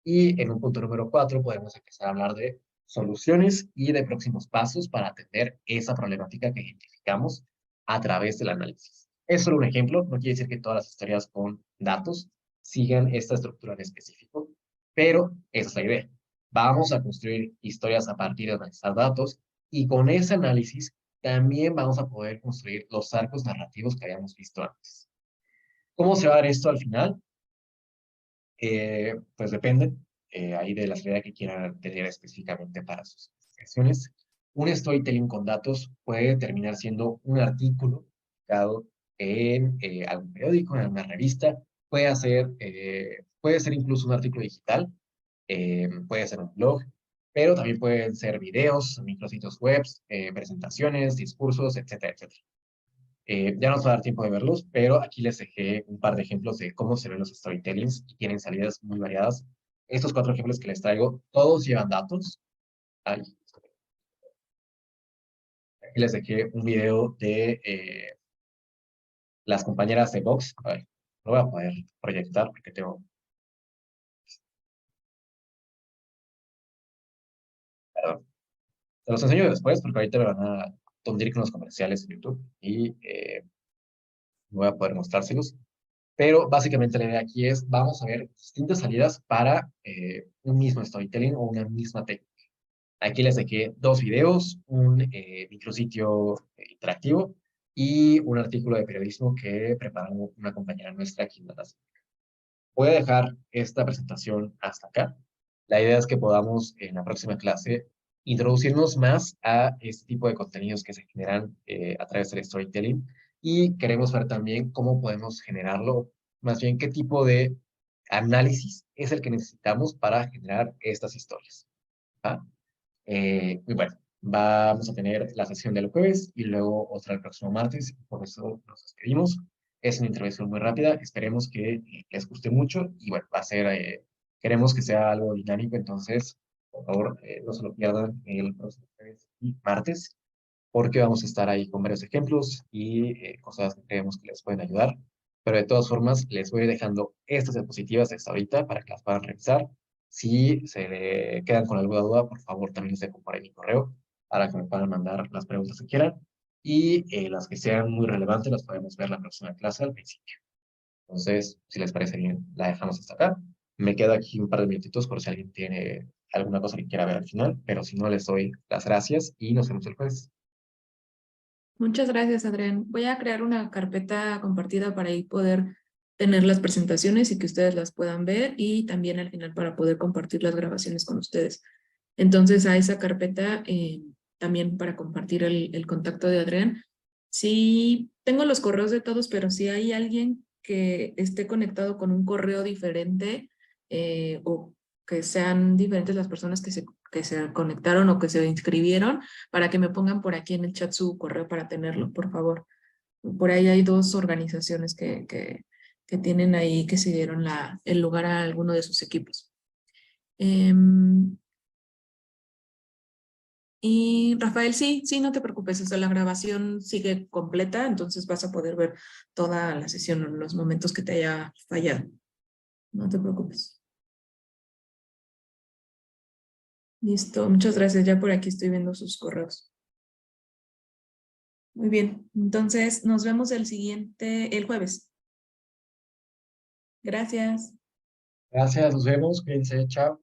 Y en un punto número 4 podemos empezar a hablar de soluciones y de próximos pasos para atender esa problemática que identificamos a través del análisis. Es solo un ejemplo, no quiere decir que todas las historias con datos sigan esta estructura en específico, pero esa es la idea. Vamos a construir historias a partir de analizar datos y con ese análisis también vamos a poder construir los arcos narrativos que habíamos visto antes. ¿Cómo se va a dar esto al final? Pues depende ahí de la idea que quieran tener específicamente para sus investigaciones. Un storytelling con datos puede terminar siendo un artículo publicado en algún periódico, en alguna revista, puede ser incluso un artículo digital, puede ser un blog, pero también pueden ser videos, micrositios web, presentaciones, discursos, etcétera, etcétera. Ya no nos va a dar tiempo de verlos, pero aquí les dejé un par de ejemplos de cómo se ven los storytellings y tienen salidas muy variadas. Estos 4 ejemplos que les traigo, todos llevan datos. Ay, aquí les dejé un video de las compañeras de Vox. Ay, no voy a poder proyectar porque tengo... Perdón. Se los enseño después porque ahorita me van a tundir con los comerciales en YouTube y no voy a poder mostrárselos. Pero básicamente la idea aquí es, vamos a ver distintas salidas para un mismo storytelling o una misma técnica. Aquí les dejé 2 videos, un micrositio interactivo y un artículo de periodismo que preparó una compañera nuestra aquí en la NASA. Voy a dejar esta presentación hasta acá. La idea es que podamos en la próxima clase introducirnos más a este tipo de contenidos que se generan a través del storytelling y queremos ver también cómo podemos generarlo, más bien qué tipo de análisis es el que necesitamos para generar estas historias. ¿Va? Y bueno, vamos a tener la sesión del jueves y luego otra el próximo martes. Por eso nos despedimos. Es una intervención muy rápida. Esperemos que les guste mucho y bueno, va a ser, queremos que sea algo dinámico, entonces, por favor, no se lo pierdan el próximo jueves y martes, porque vamos a estar ahí con varios ejemplos y cosas que creemos que les pueden ayudar. Pero de todas formas, les voy dejando estas diapositivas hasta ahorita para que las puedan revisar. Si se le quedan con alguna duda, por favor, también les dejo por ahí mi correo para que me puedan mandar las preguntas que quieran. Y las que sean muy relevantes las podemos ver la próxima clase al principio. Entonces, si les parece bien, la dejamos hasta acá. Me queda aquí un par de minutitos por si alguien tiene alguna cosa que quiera ver al final, pero si no, les doy las gracias y nos vemos el jueves. Muchas gracias, Adrián. Voy a crear una carpeta compartida para ahí poder tener las presentaciones y que ustedes las puedan ver y también al final para poder compartir las grabaciones con ustedes. Entonces a esa carpeta también para compartir el contacto de Adrián. Sí, tengo los correos de todos, pero si hay alguien que esté conectado con un correo diferente o que sean diferentes las personas que se conectaron o que se inscribieron, para que me pongan por aquí en el chat su correo para tenerlo, por favor. Por ahí hay 2 organizaciones que tienen ahí, que se dieron el lugar a alguno de sus equipos. Y Rafael, sí, no te preocupes, o sea, la grabación sigue completa, entonces vas a poder ver toda la sesión en los momentos que te haya fallado. No te preocupes. Listo, muchas gracias. Ya por aquí estoy viendo sus correos. Muy bien, entonces nos vemos el jueves. Gracias. Gracias, nos vemos. Cuídense, chao.